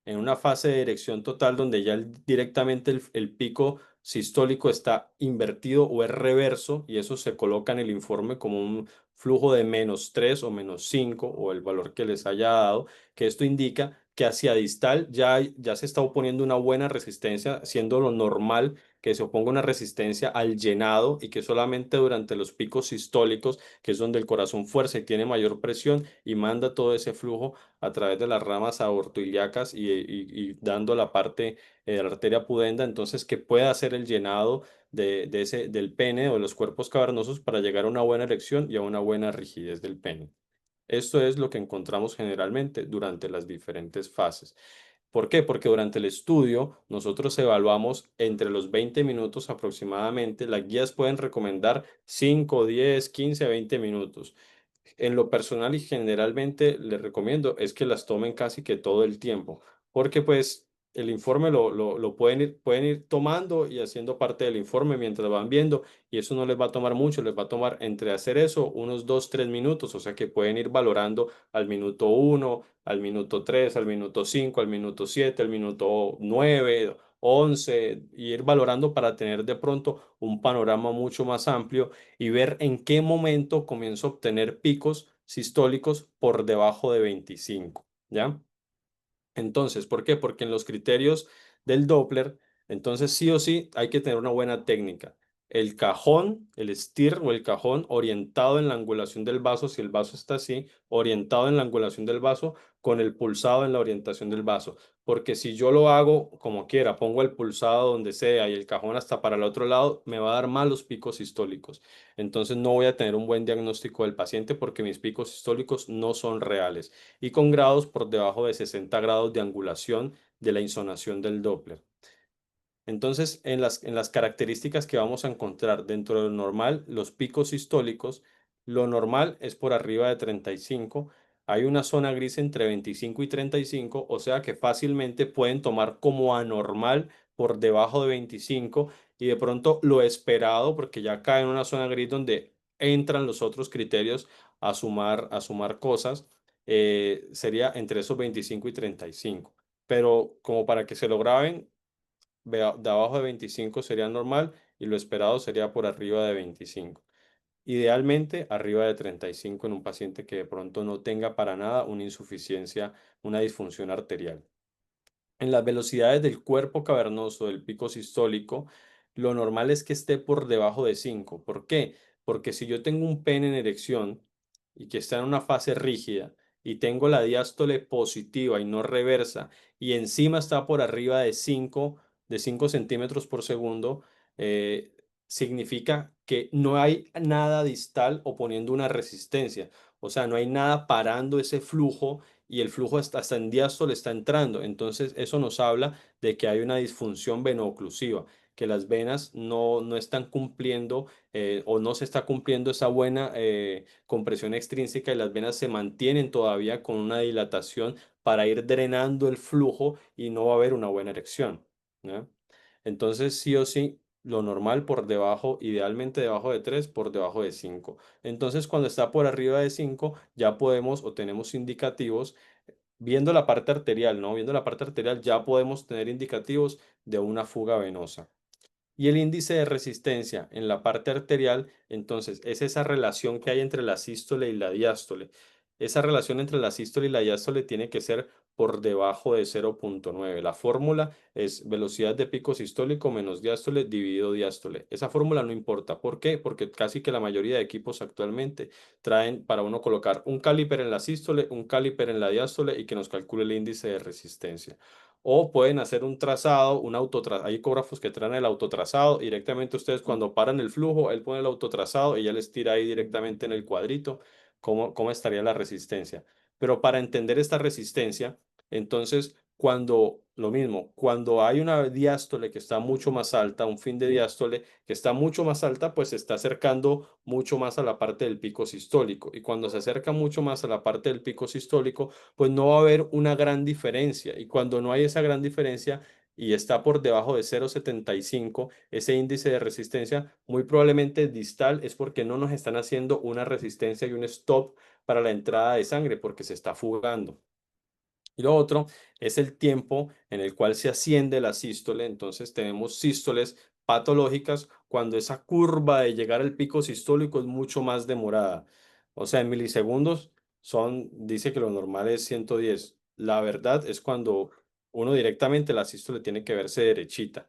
en una fase de erección total donde ya directamente el pico sistólico está invertido o es reverso y eso se coloca en el informe como un flujo de -3 o -5 o el valor que les haya dado, que esto indica que hacia distal ya se está oponiendo una buena resistencia, siendo lo normal que se oponga una resistencia al llenado y que solamente durante los picos sistólicos, que es donde el corazón fuerza y tiene mayor presión y manda todo ese flujo a través de las ramas aortoiliacas y dando la parte de la arteria pudenda, entonces que pueda hacer el llenado del pene o de los cuerpos cavernosos para llegar a una buena erección y a una buena rigidez del pene. Esto es lo que encontramos generalmente durante las diferentes fases. ¿Por qué? Porque durante el estudio nosotros evaluamos entre los 20 minutos aproximadamente. Las guías pueden recomendar 5, 10, 15, 20 minutos. En lo personal y generalmente les recomiendo es que las tomen casi que todo el tiempo, porque pues el informe lo pueden ir tomando y haciendo parte del informe mientras van viendo y eso no les va a tomar mucho, les va a tomar entre hacer eso unos 2, 3 minutos, o sea que pueden ir valorando al minuto 1, al minuto 3, al minuto 5, al minuto 7, al minuto 9, 11 y ir valorando para tener de pronto un panorama mucho más amplio y ver en qué momento comienzo a obtener picos sistólicos por debajo de 25, ¿ya? Entonces, ¿por qué? Porque en los criterios del Doppler, entonces sí o sí hay que tener una buena técnica. El cajón, el STIR o el cajón orientado en la angulación del vaso, si el vaso está así, orientado en la angulación del vaso, con el pulsado en la orientación del vaso. Porque si yo lo hago como quiera, pongo el pulsado donde sea y el cajón hasta para el otro lado, me va a dar malos picos sistólicos. Entonces no voy a tener un buen diagnóstico del paciente porque mis picos sistólicos no son reales y con grados por debajo de 60 grados de angulación de la insonación del Doppler. Entonces, en las características que vamos a encontrar dentro de lo normal, los picos sistólicos, lo normal es por arriba de 35. Hay una zona gris entre 25 y 35, o sea que fácilmente pueden tomar como anormal por debajo de 25 y de pronto lo esperado, porque ya cae en una zona gris donde entran los otros criterios a sumar cosas, sería entre esos 25 y 35. Pero como para que se lo graben, de abajo de 25 sería normal y lo esperado sería por arriba de 25. Idealmente arriba de 35 en un paciente que de pronto no tenga para nada una insuficiencia, una disfunción arterial. En las velocidades del cuerpo cavernoso del pico sistólico, lo normal es que esté por debajo de 5. ¿Por qué? Porque si yo tengo un pene en erección y que está en una fase rígida y tengo la diástole positiva y no reversa y encima está por arriba de 5 centímetros por segundo, eh, significa que no hay nada distal oponiendo una resistencia. O sea, no hay nada parando ese flujo y el flujo hasta en diástole está entrando. Entonces, eso nos habla de que hay una disfunción veno-oclusiva, que las venas no están cumpliendo o no se está cumpliendo esa buena compresión extrínseca y las venas se mantienen todavía con una dilatación para ir drenando el flujo y no va a haber una buena erección, ¿ya? Entonces, sí o sí, lo normal por debajo, idealmente debajo de 3, por debajo de 5. Entonces, cuando está por arriba de 5, ya podemos o tenemos indicativos, viendo la parte arterial, ¿no? Viendo la parte arterial, ya podemos tener indicativos de una fuga venosa. Y el índice de resistencia en la parte arterial, entonces, es esa relación que hay entre la sístole y la diástole. Esa relación entre la sístole y la diástole tiene que ser por debajo de 0,9. La fórmula es velocidad de pico sistólico menos diástole dividido diástole. Esa fórmula no importa. ¿Por qué? Porque casi que la mayoría de equipos actualmente traen para uno colocar un caliper en la sístole, un caliper en la diástole y que nos calcule el índice de resistencia. O pueden hacer un trazado, un autotrazado. Hay ecógrafos que traen el autotrazado. Directamente ustedes cuando paran el flujo, él pone el autotrazado y ya les tira ahí directamente en el cuadrito cómo estaría la resistencia. Pero para entender esta resistencia, entonces, lo mismo, cuando hay una diástole que está mucho más alta, un fin de diástole que está mucho más alta, pues se está acercando mucho más a la parte del pico sistólico. Y cuando se acerca mucho más a la parte del pico sistólico, pues no va a haber una gran diferencia. Y cuando no hay esa gran diferencia y está por debajo de 0,75, ese índice de resistencia muy probablemente distal es porque no nos están haciendo una resistencia y un stop para la entrada de sangre porque se está fugando. Y lo otro es el tiempo en el cual se asciende la sístole. Entonces tenemos sístoles patológicas cuando esa curva de llegar al pico sistólico es mucho más demorada. O sea, en milisegundos dice que lo normal es 110. La verdad es cuando uno directamente la sístole tiene que verse derechita.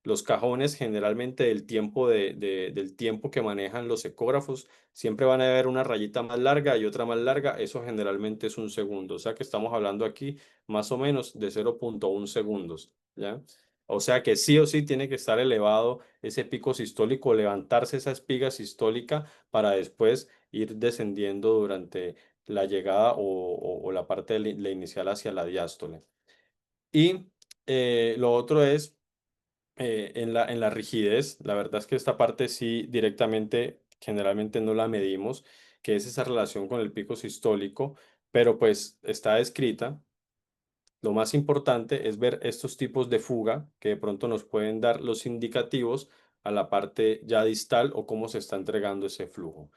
Los cajones generalmente del tiempo que manejan los ecógrafos siempre van a haber una rayita más larga y otra más larga. Eso generalmente es un segundo. O sea que estamos hablando aquí más o menos de 0,1 segundos, ¿ya? O sea que sí o sí tiene que estar elevado ese pico sistólico, levantarse esa espiga sistólica para después ir descendiendo durante la llegada o la parte la inicial hacia la diástole. Y lo otro es en la rigidez. La verdad es que esta parte sí directamente, generalmente no la medimos, que es esa relación con el pico sistólico, pero pues está descrita. Lo más importante es ver estos tipos de fuga que de pronto nos pueden dar los indicativos a la parte ya distal o cómo se está entregando ese flujo.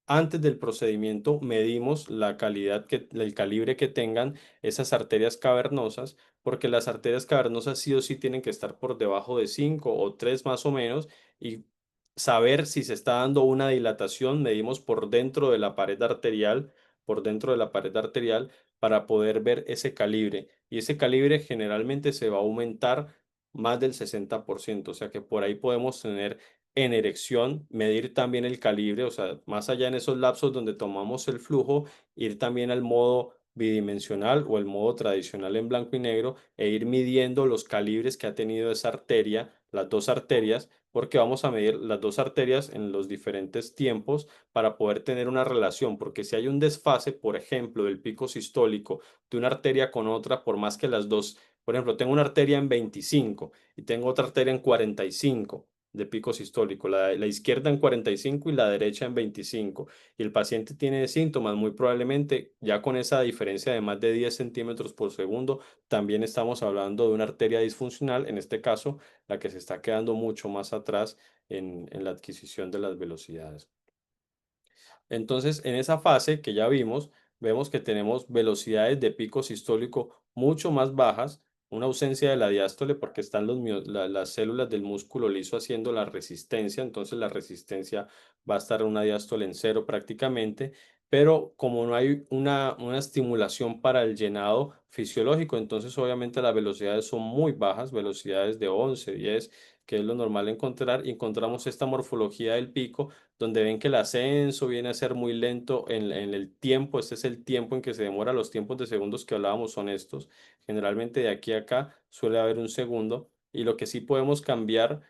Antes del procedimiento medimos la calidad el calibre que tengan esas arterias cavernosas, porque las arterias cavernosas sí o sí tienen que estar por debajo de 5 o 3 más o menos y saber si se está dando una dilatación, medimos por dentro de la pared arterial, por dentro de la pared arterial para poder ver ese calibre. Y ese calibre generalmente se va a aumentar más del 60%, o sea que por ahí podemos tener en erección, medir también el calibre, o sea, más allá en esos lapsos donde tomamos el flujo, ir también al modo bidimensional o el modo tradicional en blanco y negro e ir midiendo los calibres que ha tenido esa arteria, las dos arterias, porque vamos a medir las dos arterias en los diferentes tiempos para poder tener una relación, porque si hay un desfase, por ejemplo, del pico sistólico de una arteria con otra, por más que las dos, por ejemplo, tengo una arteria en 25 y tengo otra arteria en 45 de pico sistólico, la izquierda en 45 y la derecha en 25, y el paciente tiene síntomas, muy probablemente ya con esa diferencia de más de 10 centímetros por segundo, también estamos hablando de una arteria disfuncional, en este caso, la que se está quedando mucho más atrás en la adquisición de las velocidades. Entonces, en esa fase que ya vimos, vemos que tenemos velocidades de pico sistólico mucho más bajas, una ausencia de la diástole porque están las células del músculo liso haciendo la resistencia, entonces la resistencia va a estar en una diástole en cero prácticamente, pero como no hay una estimulación para el llenado fisiológico, entonces obviamente las velocidades son muy bajas, velocidades de 11, 10, que es lo normal encontrar, y encontramos esta morfología del pico donde ven que el ascenso viene a ser muy lento en el tiempo. Este es el tiempo en que se demora. Los tiempos de segundos que hablábamos son estos. Generalmente de aquí a acá suele haber un segundo, y lo que sí podemos cambiar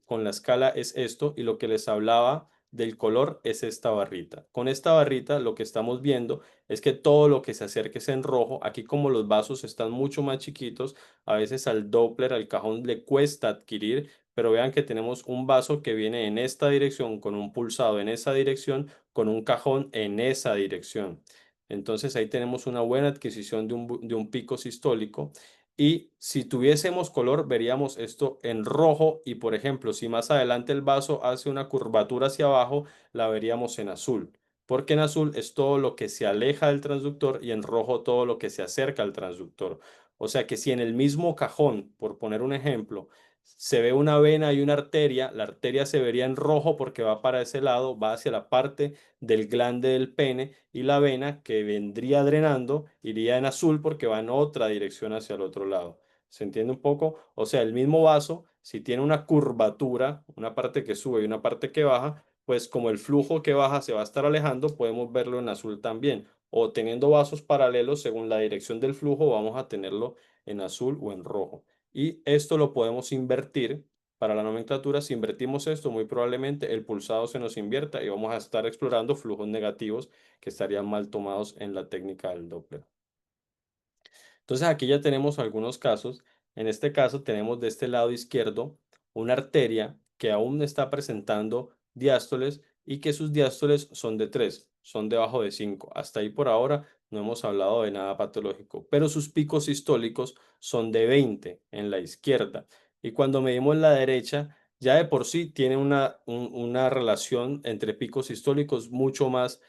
con la escala es esto, y lo que les hablaba del color es esta barrita. Con esta barrita lo que estamos viendo es que todo lo que se acerque es en rojo. Aquí, como los vasos están mucho más chiquitos, a veces al Doppler, al cajón, le cuesta adquirir, pero vean que tenemos un vaso que viene en esta dirección, con un pulsado en esa dirección, con un cajón en esa dirección. Entonces ahí tenemos una buena adquisición de un pico sistólico. Y si tuviésemos color, veríamos esto en rojo, y por ejemplo, si más adelante el vaso hace una curvatura hacia abajo, la veríamos en azul, porque en azul es todo lo que se aleja del transductor y en rojo todo lo que se acerca al transductor. O sea que si en el mismo cajón, por poner un ejemplo, se ve una vena y una arteria, la arteria se vería en rojo porque va para ese lado, va hacia la parte del glande del pene, y la vena que vendría drenando iría en azul porque va en otra dirección hacia el otro lado. ¿Se entiende un poco? O sea, el mismo vaso, si tiene una curvatura, una parte que sube y una parte que baja, pues como el flujo que baja se va a estar alejando, podemos verlo en azul también. O teniendo vasos paralelos, según la dirección del flujo, vamos a tenerlo en azul o en rojo. Y esto lo podemos invertir para la nomenclatura. Si invertimos esto, muy probablemente el pulsado se nos invierta y vamos a estar explorando flujos negativos que estarían mal tomados en la técnica del Doppler. Entonces aquí ya tenemos algunos casos. En este caso tenemos de este lado izquierdo una arteria que aún está presentando diástoles, y que sus diástoles son de 3, son debajo de 5. Hasta ahí por ahora no hemos hablado de nada patológico, pero sus picos sistólicos son de 20 en la izquierda. Y cuando medimos la derecha, ya de por sí tiene una relación entre picos sistólicos mucho más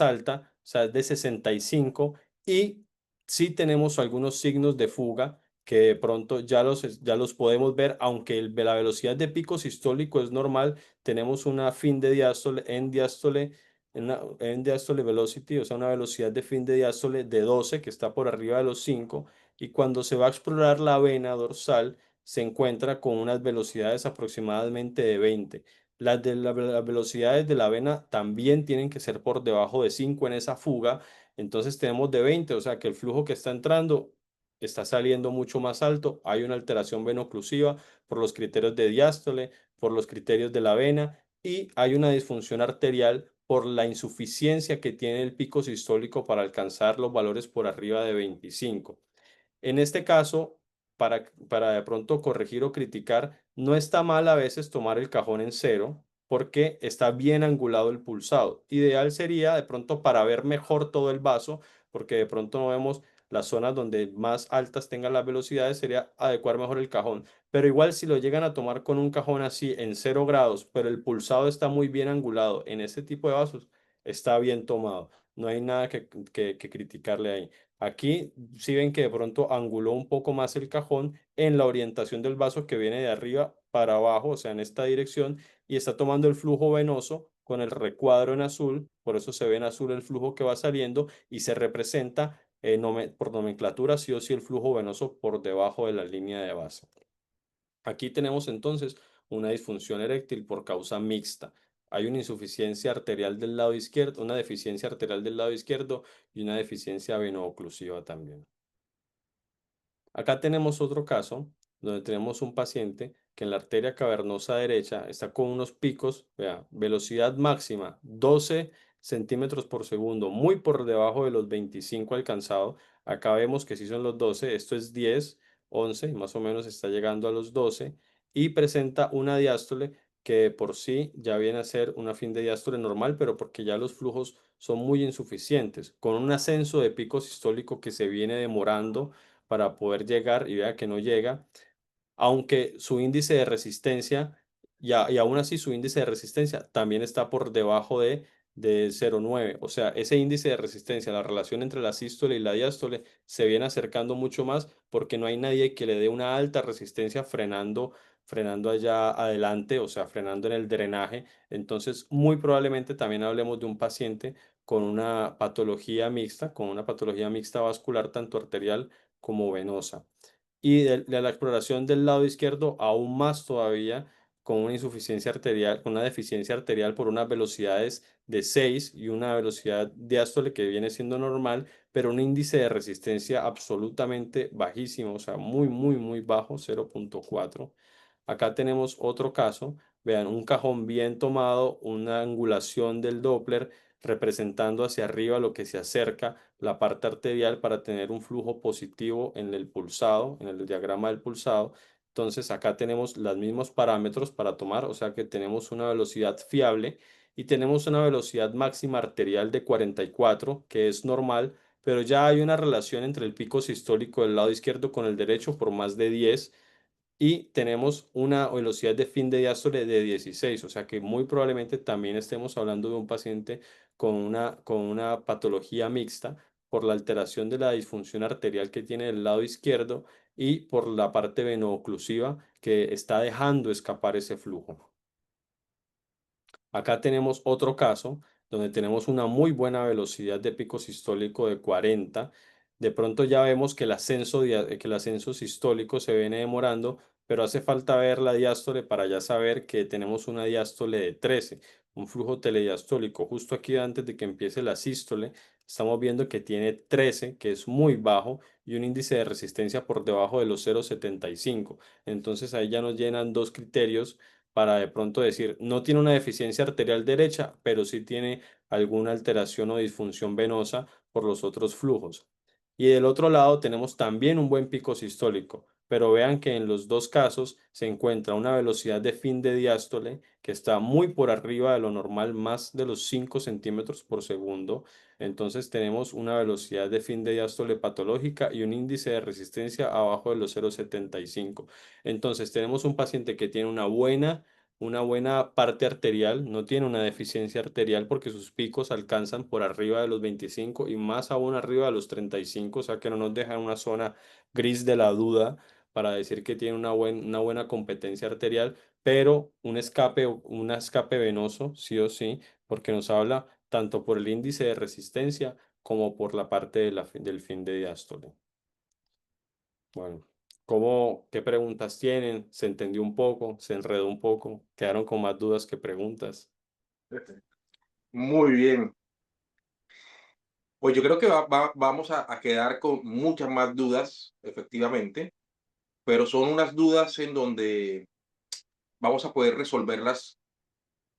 alta, o sea, es de 65, y sí tenemos algunos signos de fuga que de pronto ya los podemos ver, aunque la velocidad de pico sistólico es normal. Tenemos una fin de diástole, en diástole velocity, o sea, una velocidad de fin de diástole de 12 que está por arriba de los 5, y cuando se va a explorar la vena dorsal se encuentra con unas velocidades aproximadamente de 20. Las velocidades de la vena también tienen que ser por debajo de 5 en esa fuga. Entonces tenemos de 20, o sea que el flujo que está entrando está saliendo mucho más alto. Hay una alteración venoclusiva por los criterios de diástole, por los criterios de la vena, y hay una disfunción arterial por la insuficiencia que tiene el pico sistólico para alcanzar los valores por arriba de 25. En este caso, para de pronto corregir o criticar, no está mal a veces tomar el cajón en cero porque está bien angulado el pulsado. Ideal sería de pronto para ver mejor todo el vaso, porque de pronto no vemos las zonas donde más altas tengan las velocidades, sería adecuar mejor el cajón. Pero igual, si lo llegan a tomar con un cajón así en 0 grados, pero el pulsado está muy bien angulado en ese tipo de vasos, está bien tomado. No hay nada que criticarle ahí. Aquí si ven que de pronto anguló un poco más el cajón en la orientación del vaso que viene de arriba para abajo, o sea, en esta dirección, y está tomando el flujo venoso con el recuadro en azul. Por eso se ve en azul el flujo que va saliendo, y se representa por nomenclatura sí o sí el flujo venoso por debajo de la línea de base. Aquí tenemos entonces una disfunción eréctil por causa mixta. Hay una insuficiencia arterial del lado izquierdo, una deficiencia arterial del lado izquierdo y una deficiencia veno-oclusiva también. Acá tenemos otro caso donde tenemos un paciente que en la arteria cavernosa derecha está con unos picos, vea, velocidad máxima 12 centímetros por segundo, muy por debajo de los 25 alcanzados. Acá vemos que sí son los 12, esto es 10, 11, y más o menos está llegando a los 12, y presenta una diástole que de por sí ya viene a ser una fin de diástole normal, pero porque ya los flujos son muy insuficientes, con un ascenso de pico sistólico que se viene demorando para poder llegar, y vea que no llega, aunque su índice de resistencia y aún así su índice de resistencia también está por debajo de 0,9. O sea, ese índice de resistencia, la relación entre la sístole y la diástole se viene acercando mucho más porque no hay nadie que le dé una alta resistencia frenando allá adelante, o sea, frenando en el drenaje. Entonces, muy probablemente también hablemos de un paciente con una patología mixta, con una patología mixta vascular, tanto arterial como venosa. Y de la exploración del lado izquierdo, aún más todavía, con una insuficiencia arterial, con una deficiencia arterial por unas velocidades de 6 y una velocidad diástole que viene siendo normal, pero un índice de resistencia absolutamente bajísimo, o sea, muy, muy, muy bajo, 0,4. Acá tenemos otro caso, vean, un cajón bien tomado, una angulación del Doppler representando hacia arriba lo que se acerca la parte arterial para tener un flujo positivo en el pulsado, en el diagrama del pulsado. Entonces acá tenemos los mismos parámetros para tomar, o sea que tenemos una velocidad fiable y tenemos una velocidad máxima arterial de 44, que es normal, pero ya hay una relación entre el pico sistólico del lado izquierdo con el derecho por más de 10 y tenemos una velocidad de fin de diástole de 16, o sea que muy probablemente también estemos hablando de un paciente con una patología mixta por la alteración de la disfunción arterial que tiene el lado izquierdo y por la parte veno-oclusiva que está dejando escapar ese flujo. Acá tenemos otro caso donde tenemos una muy buena velocidad de pico sistólico de 40. De pronto ya vemos que el ascenso sistólico se viene demorando, pero hace falta ver la diástole para ya saber que tenemos una diástole de 13, un flujo telediastólico. Justo aquí antes de que empiece la sístole, estamos viendo que tiene 13, que es muy bajo, y un índice de resistencia por debajo de los 0,75. Entonces ahí ya nos llenan dos criterios para de pronto decir, no tiene una deficiencia arterial derecha, pero sí tiene alguna alteración o disfunción venosa por los otros flujos. Y del otro lado tenemos también un buen pico sistólico, pero vean que en los dos casos se encuentra una velocidad de fin de diástole que está muy por arriba de lo normal, más de los 5 centímetros por segundo. Entonces tenemos una velocidad de fin de diástole patológica y un índice de resistencia abajo de los 0,75. Entonces tenemos un paciente que tiene una buena parte arterial, no tiene una deficiencia arterial porque sus picos alcanzan por arriba de los 25 y más aún arriba de los 35, o sea que no nos deja en una zona gris de la duda para decir que tiene una buena competencia arterial, pero un escape venoso, sí o sí, porque nos habla tanto por el índice de resistencia como por la parte del fin de diástole. Bueno, qué preguntas tienen? ¿Se entendió un poco? ¿Se enredó un poco? ¿Quedaron con más dudas que preguntas? Muy bien. Pues yo creo que vamos a quedar con muchas más dudas, efectivamente, pero son unas dudas en donde vamos a poder resolverlas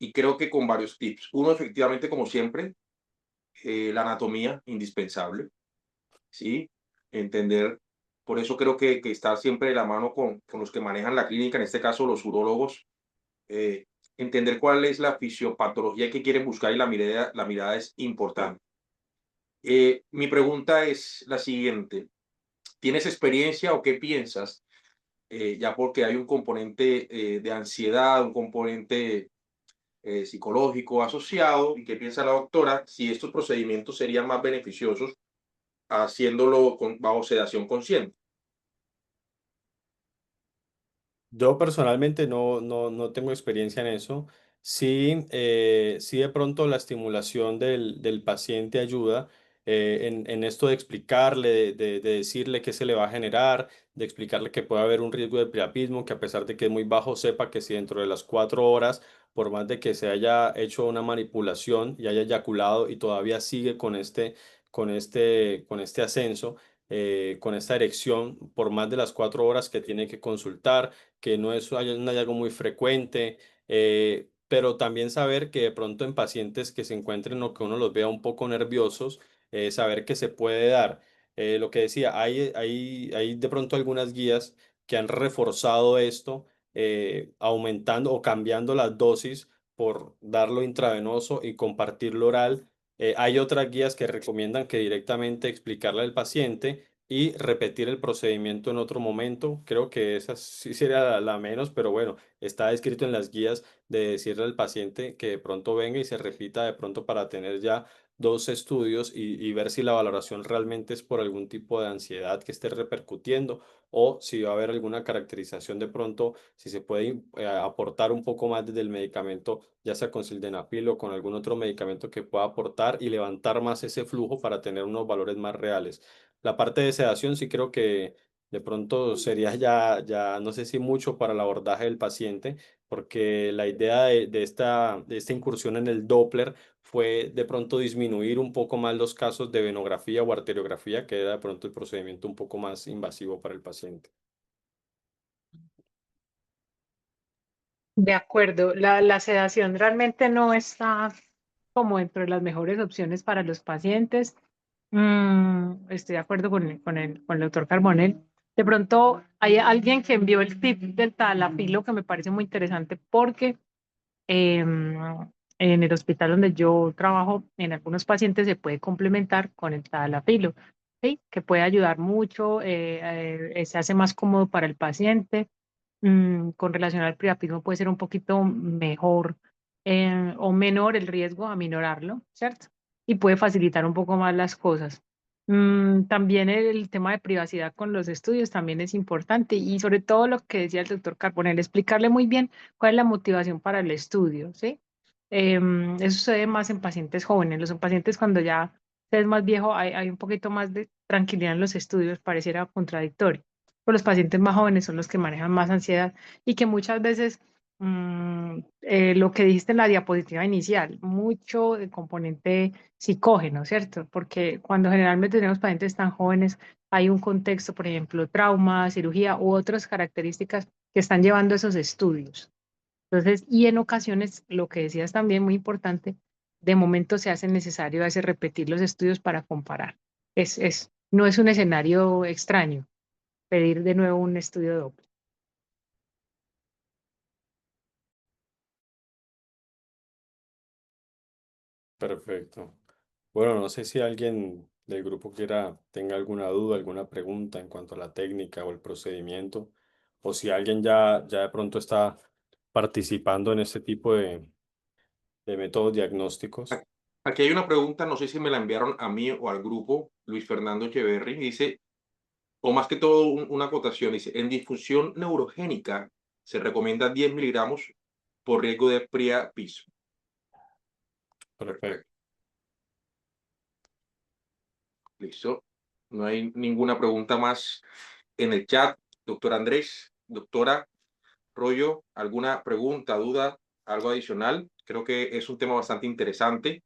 y creo que con varios tips. Uno, efectivamente, como siempre, la anatomía, indispensable, ¿sí? Entender, por eso creo que estar siempre de la mano con los que manejan la clínica, en este caso los urólogos, eh, entender cuál es la fisiopatología que quieren buscar y la mirada es importante. Mi pregunta es la siguiente. ¿Tienes experiencia o qué piensas? Ya porque hay un componente de ansiedad, un componente psicológico asociado, y qué piensa la doctora si estos procedimientos serían más beneficiosos haciéndolo bajo sedación consciente. Yo personalmente no tengo experiencia en eso. Sí, sí de pronto la estimulación del paciente ayuda en esto de explicarle, de decirle qué se le va a generar, de explicarle que puede haber un riesgo de priapismo, que a pesar de que es muy bajo, sepa que si dentro de las 4 horas, por más de que se haya hecho una manipulación y haya eyaculado y todavía sigue con este ascenso, con esta erección, por más de las 4 horas que tiene que consultar que no es un hallazgo muy frecuente, pero también saber que de pronto en pacientes que se encuentren o que uno los vea un poco nerviosos, saber que se puede dar. Lo que decía, hay de pronto algunas guías que han reforzado esto, aumentando o cambiando las dosis por darlo intravenoso y compartirlo oral. Hay otras guías que recomiendan que directamente explicarle al paciente y repetir el procedimiento en otro momento. Creo que esa sí sería la menos, pero bueno, está escrito en las guías de decirle al paciente que de pronto venga y se repita de pronto para tener ya dos estudios y ver si la valoración realmente es por algún tipo de ansiedad que esté repercutiendo o si va a haber alguna caracterización de pronto, si se puede aportar un poco más desde el medicamento, ya sea con sildenafil o con algún otro medicamento que pueda aportar y levantar más ese flujo para tener unos valores más reales. La parte de sedación sí creo que de pronto sería ya no sé si mucho para el abordaje del paciente, porque la idea de esta incursión en el Doppler fue de pronto disminuir un poco más los casos de venografía o arteriografía, que era de pronto el procedimiento un poco más invasivo para el paciente. De acuerdo, la sedación realmente no está como dentro de las mejores opciones para los pacientes. Estoy de acuerdo con el doctor Carbonell. De pronto hay alguien que envió el tip del talafilo que me parece muy interesante porque em, en el hospital donde yo trabajo, en algunos pacientes se puede complementar con el talafilo, ¿sí? Que puede ayudar mucho, se hace más cómodo para el paciente. Con relación al priapismo puede ser un poquito mejor o menor el riesgo a minorarlo, ¿cierto? Y puede facilitar un poco más las cosas. También el tema de privacidad con los estudios también es importante y sobre todo lo que decía el doctor Carbonell, explicarle muy bien cuál es la motivación para el estudio, ¿sí? Eso sucede más en pacientes jóvenes. Los pacientes cuando ya se es más viejo hay un poquito más de tranquilidad en los estudios, pareciera contradictorio. Pero los pacientes más jóvenes son los que manejan más ansiedad y que muchas veces lo que dijiste en la diapositiva inicial, mucho de componente psicógeno, ¿cierto? Porque cuando generalmente tenemos pacientes tan jóvenes, hay un contexto, por ejemplo, trauma, cirugía u otras características que están llevando esos estudios. Entonces, y en ocasiones, lo que decías también muy importante, de momento se hace necesario a veces repetir los estudios para comparar. No es un escenario extraño pedir de nuevo un estudio doble. Perfecto. Bueno, no sé si alguien del grupo tenga alguna duda, alguna pregunta en cuanto a la técnica o el procedimiento, o si alguien ya de pronto está participando en este tipo de métodos diagnósticos. A- Aquí hay una pregunta, no sé si me la enviaron a mí o al grupo, Luis Fernando Echeverry, dice, o más que todo una acotación, dice, en disfunción neurogénica se recomienda 10 miligramos por riesgo de priapismo. Perfecto. Perfecto, listo. No hay ninguna pregunta más en el chat. Doctor Andrés, doctora Rollo, ¿alguna pregunta, duda, algo adicional? Creo que es un tema bastante interesante.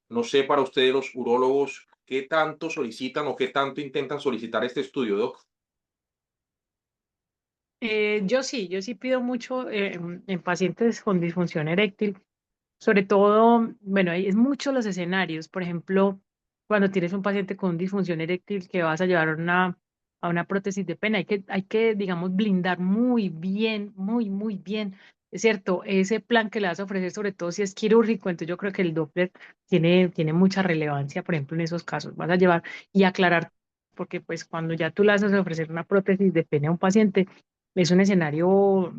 No sé para ustedes los urólogos qué tanto solicitan o qué tanto intentan solicitar este estudio, Doc. Yo sí pido mucho en pacientes con disfunción eréctil, sobre todo, bueno, es mucho los escenarios. Por ejemplo, cuando tienes un paciente con disfunción eréctil que vas a llevar a una prótesis de pene, hay que, digamos, blindar muy bien, muy bien. Es cierto, ese plan que le vas a ofrecer, sobre todo si es quirúrgico, entonces yo creo que el Doppler tiene mucha relevancia, por ejemplo, en esos casos. Vas a llevar y aclarar, porque pues cuando ya tú le vas a ofrecer una prótesis de pene a un paciente, es un escenario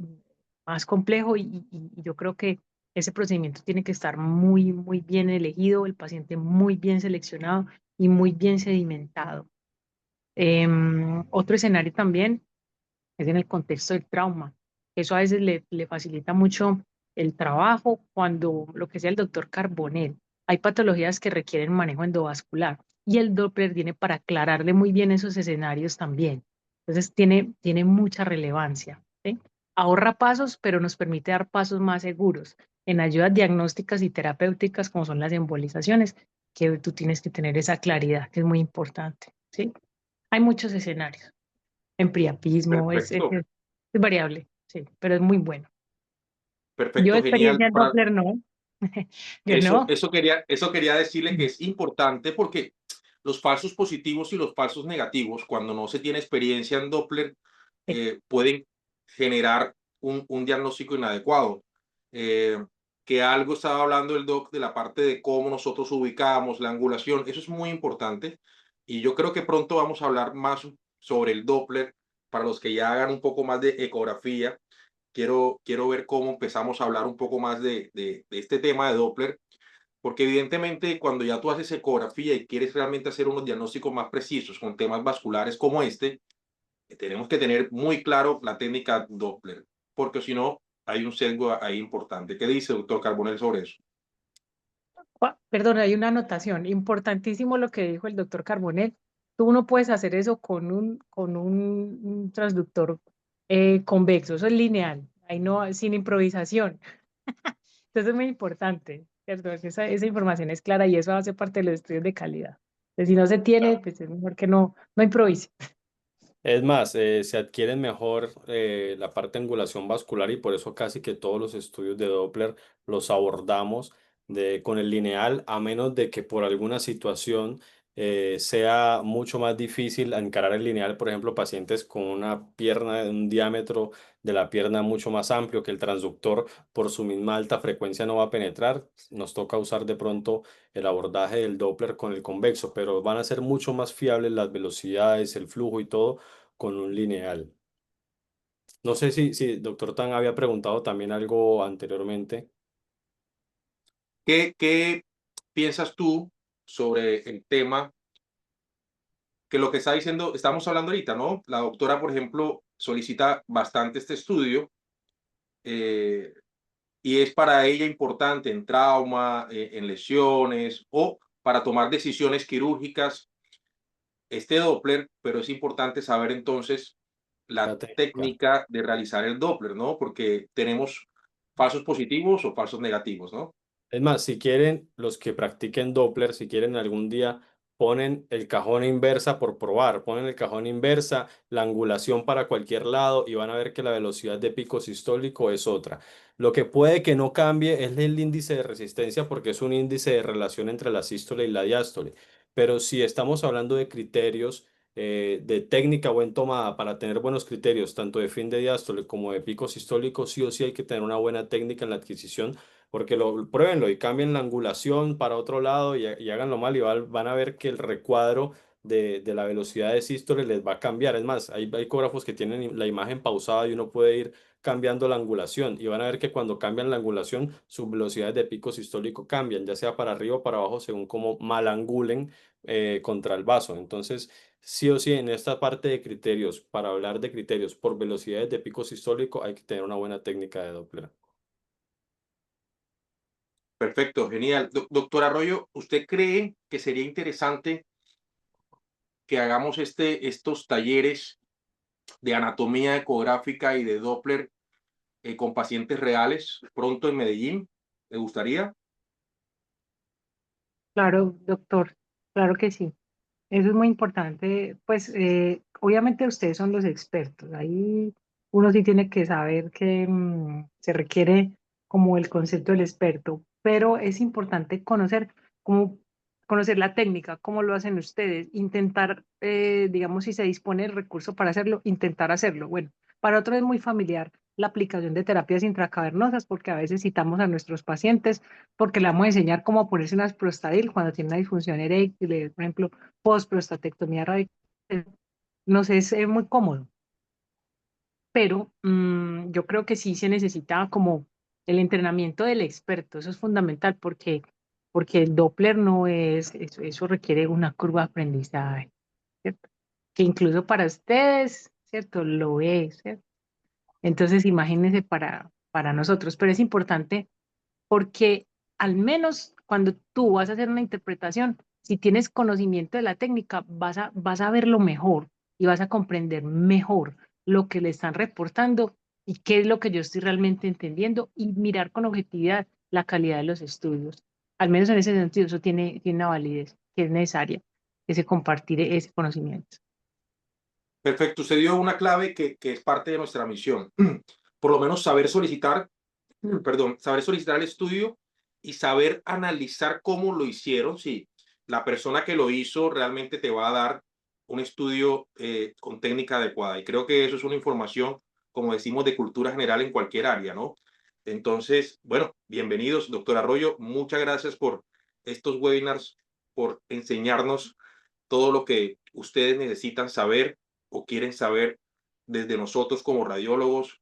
más complejo y yo creo que ese procedimiento tiene que estar muy bien elegido, el paciente muy bien seleccionado y muy bien sedimentado. Otro escenario también es en el contexto del trauma. Eso a veces le facilita mucho el trabajo cuando lo que sea el doctor Carbonell. Hay patologías que requieren manejo endovascular y el Doppler viene para aclararle muy bien esos escenarios también. Entonces tiene mucha relevancia, ¿sí? Ahorra pasos, pero nos permite dar pasos más seguros en ayudas diagnósticas y terapéuticas como son las embolizaciones, que tú tienes que tener esa claridad, que es muy importante, ¿sí? Hay muchos escenarios. En priapismo, Perfecto, es variable, sí, pero es muy bueno. Yo perfecto, genial. experiencia en Doppler no, yo Eso, no. eso quería decirle que es importante porque los falsos positivos y los falsos negativos, cuando no se tiene experiencia en Doppler, pueden generar un diagnóstico inadecuado. Eh, que algo estaba hablando el doc de la parte de cómo nosotros ubicamos la angulación, eso es muy importante Y yo creo que pronto vamos a hablar más sobre el Doppler. Para los que ya hagan un poco más de ecografía, quiero ver cómo empezamos a hablar un poco más de este tema de Doppler, porque evidentemente cuando ya tú haces ecografía y quieres realmente hacer unos diagnósticos más precisos con temas vasculares como este, tenemos que tener muy claro la técnica Doppler, porque si no, hay un sesgo ahí importante. ¿Qué dice, doctor Carbonell, sobre eso? Perdón, hay una anotación. Importantísimo lo que dijo el doctor Carbonell. Tú no puedes hacer eso con un transductor convexo, eso es lineal, ahí no, sin improvisación. Entonces es muy importante, ¿cierto? Esa información es clara y eso hace parte de los estudios de calidad. Entonces, si no se tiene, pues es mejor que no improvise. Es más, se adquieren mejor la parte de angulación vascular y por eso casi que todos los estudios de Doppler los abordamos con el lineal, a menos de que por alguna situación sea mucho más difícil encarar el lineal, por ejemplo, pacientes con una pierna de un diámetro de la pierna mucho más amplio que el transductor por su misma alta frecuencia no va a penetrar. Nos toca usar de pronto el abordaje del Doppler con el convexo, pero van a ser mucho más fiables las velocidades, el flujo y todo con un lineal. No sé si doctor Tan había preguntado también algo anteriormente. ¿Qué piensas tú sobre el tema que lo que está diciendo, estamos hablando ahorita, ¿no? La doctora, por ejemplo, solicita bastante este estudio eh, y es para ella importante en trauma, en lesiones o para tomar decisiones quirúrgicas este Doppler, pero es importante saber entonces la La técnica. técnica de realizar el Doppler, ¿no? Porque tenemos falsos positivos o falsos negativos, ¿no? Es más, si quieren, los que practiquen Doppler, si quieren algún día, ponen el cajón inversa por probar, ponen el cajón inversa, la angulación para cualquier lado y van a ver que la velocidad de pico sistólico es otra. Lo que puede que no cambie es el índice de resistencia porque es un índice de relación entre la sístole y la diástole. Pero si estamos hablando de criterios de técnica buen tomada para tener buenos criterios, tanto de fin de diástole como de pico sistólico, sí o sí hay que tener una buena técnica en la adquisición porque pruébenlo y cambien la angulación para otro lado y háganlo mal y van a ver que el recuadro de la velocidad de sístole les va a cambiar. Es más, hay ecógrafos que tienen la imagen pausada y uno puede ir cambiando la angulación y van a ver que cuando cambian la angulación, sus velocidades de pico sistólico cambian, ya sea para arriba o para abajo, según cómo mal angulen contra el vaso. Entonces, sí o sí, en esta parte de criterios, para hablar de criterios por velocidades de pico sistólico, hay que tener una buena técnica de Doppler. Perfecto, genial. Doctor Arroyo, ¿usted cree que sería interesante que hagamos estos talleres de anatomía ecográfica y de Doppler con pacientes reales pronto en Medellín? ¿Le gustaría? Claro, doctor, claro que sí. Eso es muy importante. Pues obviamente ustedes son los expertos. Ahí uno sí tiene que saber que se requiere como el concepto del experto, pero es importante conocer la técnica, cómo lo hacen ustedes, intentar, digamos, si se dispone el recurso para hacerlo, intentar hacerlo. Bueno, para otros es muy familiar la aplicación de terapias intracavernosas porque a veces citamos a nuestros pacientes porque le vamos a enseñar cómo ponerse unas Prostadil cuando tiene una disfunción eréctil, por ejemplo, post-prostatectomía radical. No sé, es muy cómodo, pero yo creo que sí se necesita como el entrenamiento del experto, eso es fundamental porque el Doppler no es, eso requiere una curva de aprendizaje, ¿cierto? Que incluso para ustedes, ¿cierto? Lo es, ¿cierto? Entonces imagínense para nosotros, pero es importante porque al menos cuando tú vas a hacer una interpretación, si tienes conocimiento de la técnica, vas a verlo mejor y vas a comprender mejor lo que le están reportando y qué es lo que yo estoy realmente entendiendo y mirar con objetividad la calidad de los estudios. Al menos en ese sentido, eso tiene una validez que es necesaria, ese compartir ese conocimiento. Perfecto, usted dio una clave que es parte de nuestra misión. Por lo menos saber solicitar, perdón, saber solicitar el estudio y saber analizar cómo lo hicieron. Si la persona que lo hizo realmente te va a dar un estudio con técnica adecuada. Y creo que eso es una información, como decimos, de cultura general en cualquier área, ¿no? Entonces, bueno, bienvenidos, doctor Arroyo. Muchas gracias por estos webinars, por enseñarnos todo lo que ustedes necesitan saber o quieren saber desde nosotros como radiólogos.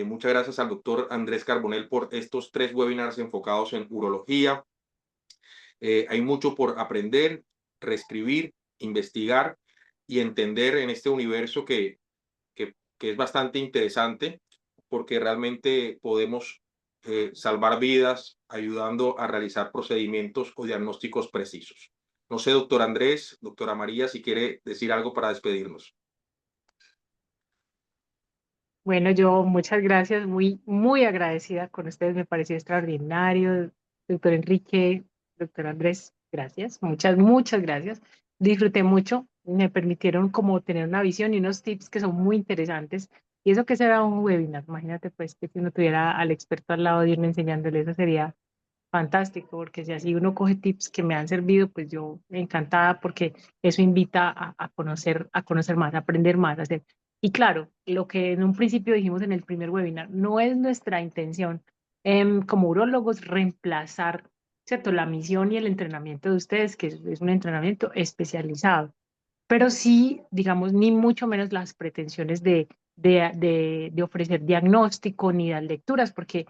Muchas gracias al doctor Andrés Carbonell por estos 3 webinars enfocados en urología. Hay mucho por aprender, reescribir, investigar y entender en este universo que es bastante interesante, porque realmente podemos salvar vidas ayudando a realizar procedimientos o diagnósticos precisos. No sé, doctor Andrés, doctora María, si quiere decir algo para despedirnos. Bueno, yo muchas gracias, muy agradecida con ustedes, me pareció extraordinario. Doctor Enrique, doctor Andrés, gracias, muchas gracias. Disfruté mucho, me permitieron como tener una visión y unos tips que son muy interesantes. Y eso que será un webinar, imagínate pues que si uno tuviera al experto al lado de uno enseñándole, eso sería fantástico, porque si así uno coge tips que me han servido, pues yo encantada, porque eso invita a conocer más, a aprender más, a hacer. Y claro, lo que en un principio dijimos en el primer webinar, no es nuestra intención como urólogos reemplazar, ¿cierto? La misión y el entrenamiento de ustedes, que es un entrenamiento especializado, pero sí, digamos, ni mucho menos las pretensiones de ofrecer diagnóstico ni dar lecturas, porque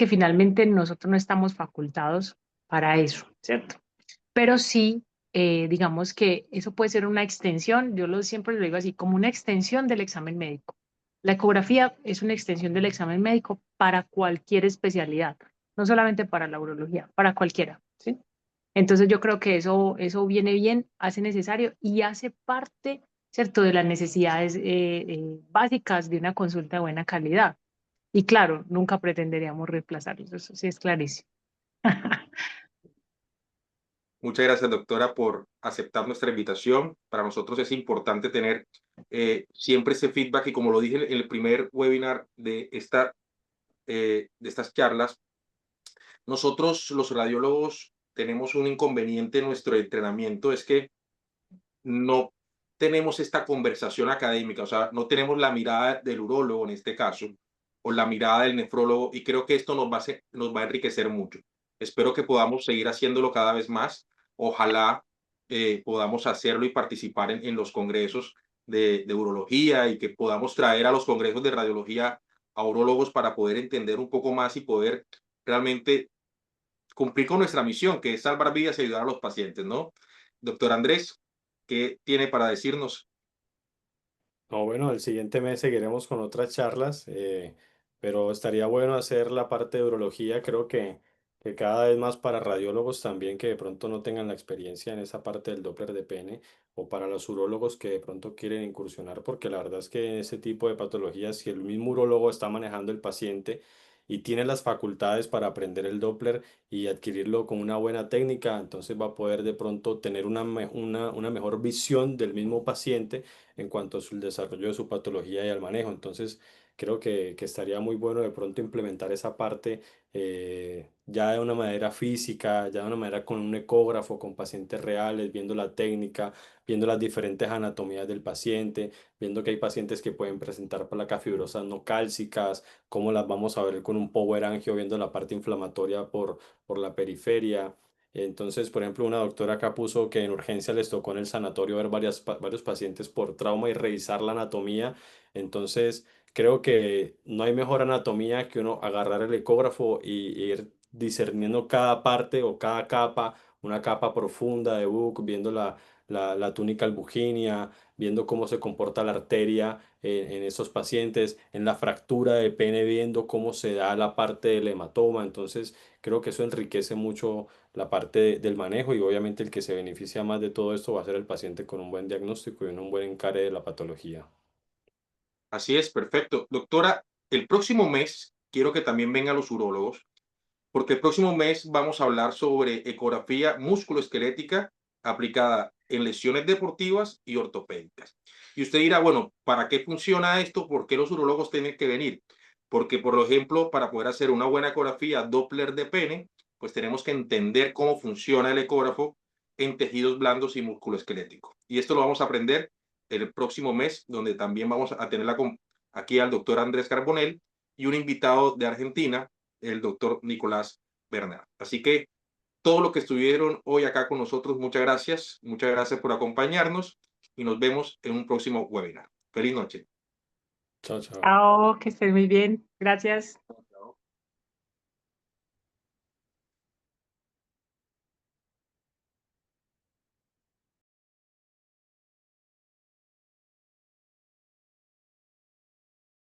finalmente nosotros no estamos facultados para eso, ¿cierto? Pero sí, digamos que eso puede ser una extensión, siempre lo digo así, como una extensión del examen médico. La ecografía es una extensión del examen médico para cualquier especialidad, no solamente para la urología, para cualquiera, ¿sí? Entonces yo creo que eso viene bien, hace necesario y hace parte, ¿cierto?, de las necesidades básicas de una consulta de buena calidad. Y claro, nunca pretenderíamos reemplazarlos, eso sí es clarísimo. Muchas gracias, doctora, por aceptar nuestra invitación. Para nosotros es importante tener siempre ese feedback y como lo dije en el primer webinar de estas charlas, nosotros los radiólogos tenemos un inconveniente en nuestro entrenamiento, es que no tenemos esta conversación académica, o sea, no tenemos la mirada del urólogo en este caso, o la mirada del nefrólogo, y creo que esto nos va a enriquecer mucho. Espero que podamos seguir haciéndolo cada vez más. Ojalá podamos hacerlo y participar en los congresos de urología y que podamos traer a los congresos de radiología a urólogos para poder entender un poco más y poder realmente cumplir con nuestra misión, que es salvar vidas y ayudar a los pacientes, ¿no? Doctor Andrés, ¿qué tiene para decirnos? No, bueno, el siguiente mes seguiremos con otras charlas, pero estaría bueno hacer la parte de urología. Creo que cada vez más para radiólogos también que de pronto no tengan la experiencia en esa parte del Doppler de pene, o para los urólogos que de pronto quieren incursionar, porque la verdad es que en ese tipo de patologías, si el mismo urólogo está manejando el paciente y tiene las facultades para aprender el Doppler y adquirirlo con una buena técnica, entonces va a poder de pronto tener una mejor visión del mismo paciente en cuanto a su desarrollo de su patología y al manejo. Entonces, creo que estaría muy bueno de pronto implementar esa parte ya de una manera física, ya de una manera con un ecógrafo, con pacientes reales, viendo la técnica, viendo las diferentes anatomías del paciente, viendo que hay pacientes que pueden presentar placas fibrosas no cálcicas, cómo las vamos a ver con un power angio, viendo la parte inflamatoria por la periferia. Entonces, por ejemplo, una doctora acá puso que en urgencia les tocó en el sanatorio ver varios pacientes por trauma y revisar la anatomía. Entonces, creo que no hay mejor anatomía que uno agarrar el ecógrafo y ir discerniendo cada parte o cada capa, una capa profunda de Buck, viendo la túnica albuginea, viendo cómo se comporta la arteria en esos pacientes, en la fractura de pene, viendo cómo se da la parte del hematoma. Entonces, creo que eso enriquece mucho la parte del manejo y obviamente el que se beneficia más de todo esto va a ser el paciente con un buen diagnóstico y un buen encare de la patología. Así es, perfecto. Doctora, el próximo mes quiero que también vengan los urólogos, porque el próximo mes vamos a hablar sobre ecografía musculoesquelética aplicada en lesiones deportivas y ortopédicas. Y usted dirá, bueno, ¿para qué funciona esto? ¿Por qué los urólogos tienen que venir? Porque, por ejemplo, para poder hacer una buena ecografía Doppler de pene, pues tenemos que entender cómo funciona el ecógrafo en tejidos blandos y musculoesqueléticos. Y esto lo vamos a aprender el próximo mes, donde también vamos a tener aquí al doctor Andrés Carbonell y un invitado de Argentina, el doctor Nicolás Bernard. Así que todo lo que estuvieron hoy acá con nosotros. Muchas gracias por acompañarnos y nos vemos en un próximo webinar. Feliz noche. Chao, chao. Chao, que estés muy bien. Gracias.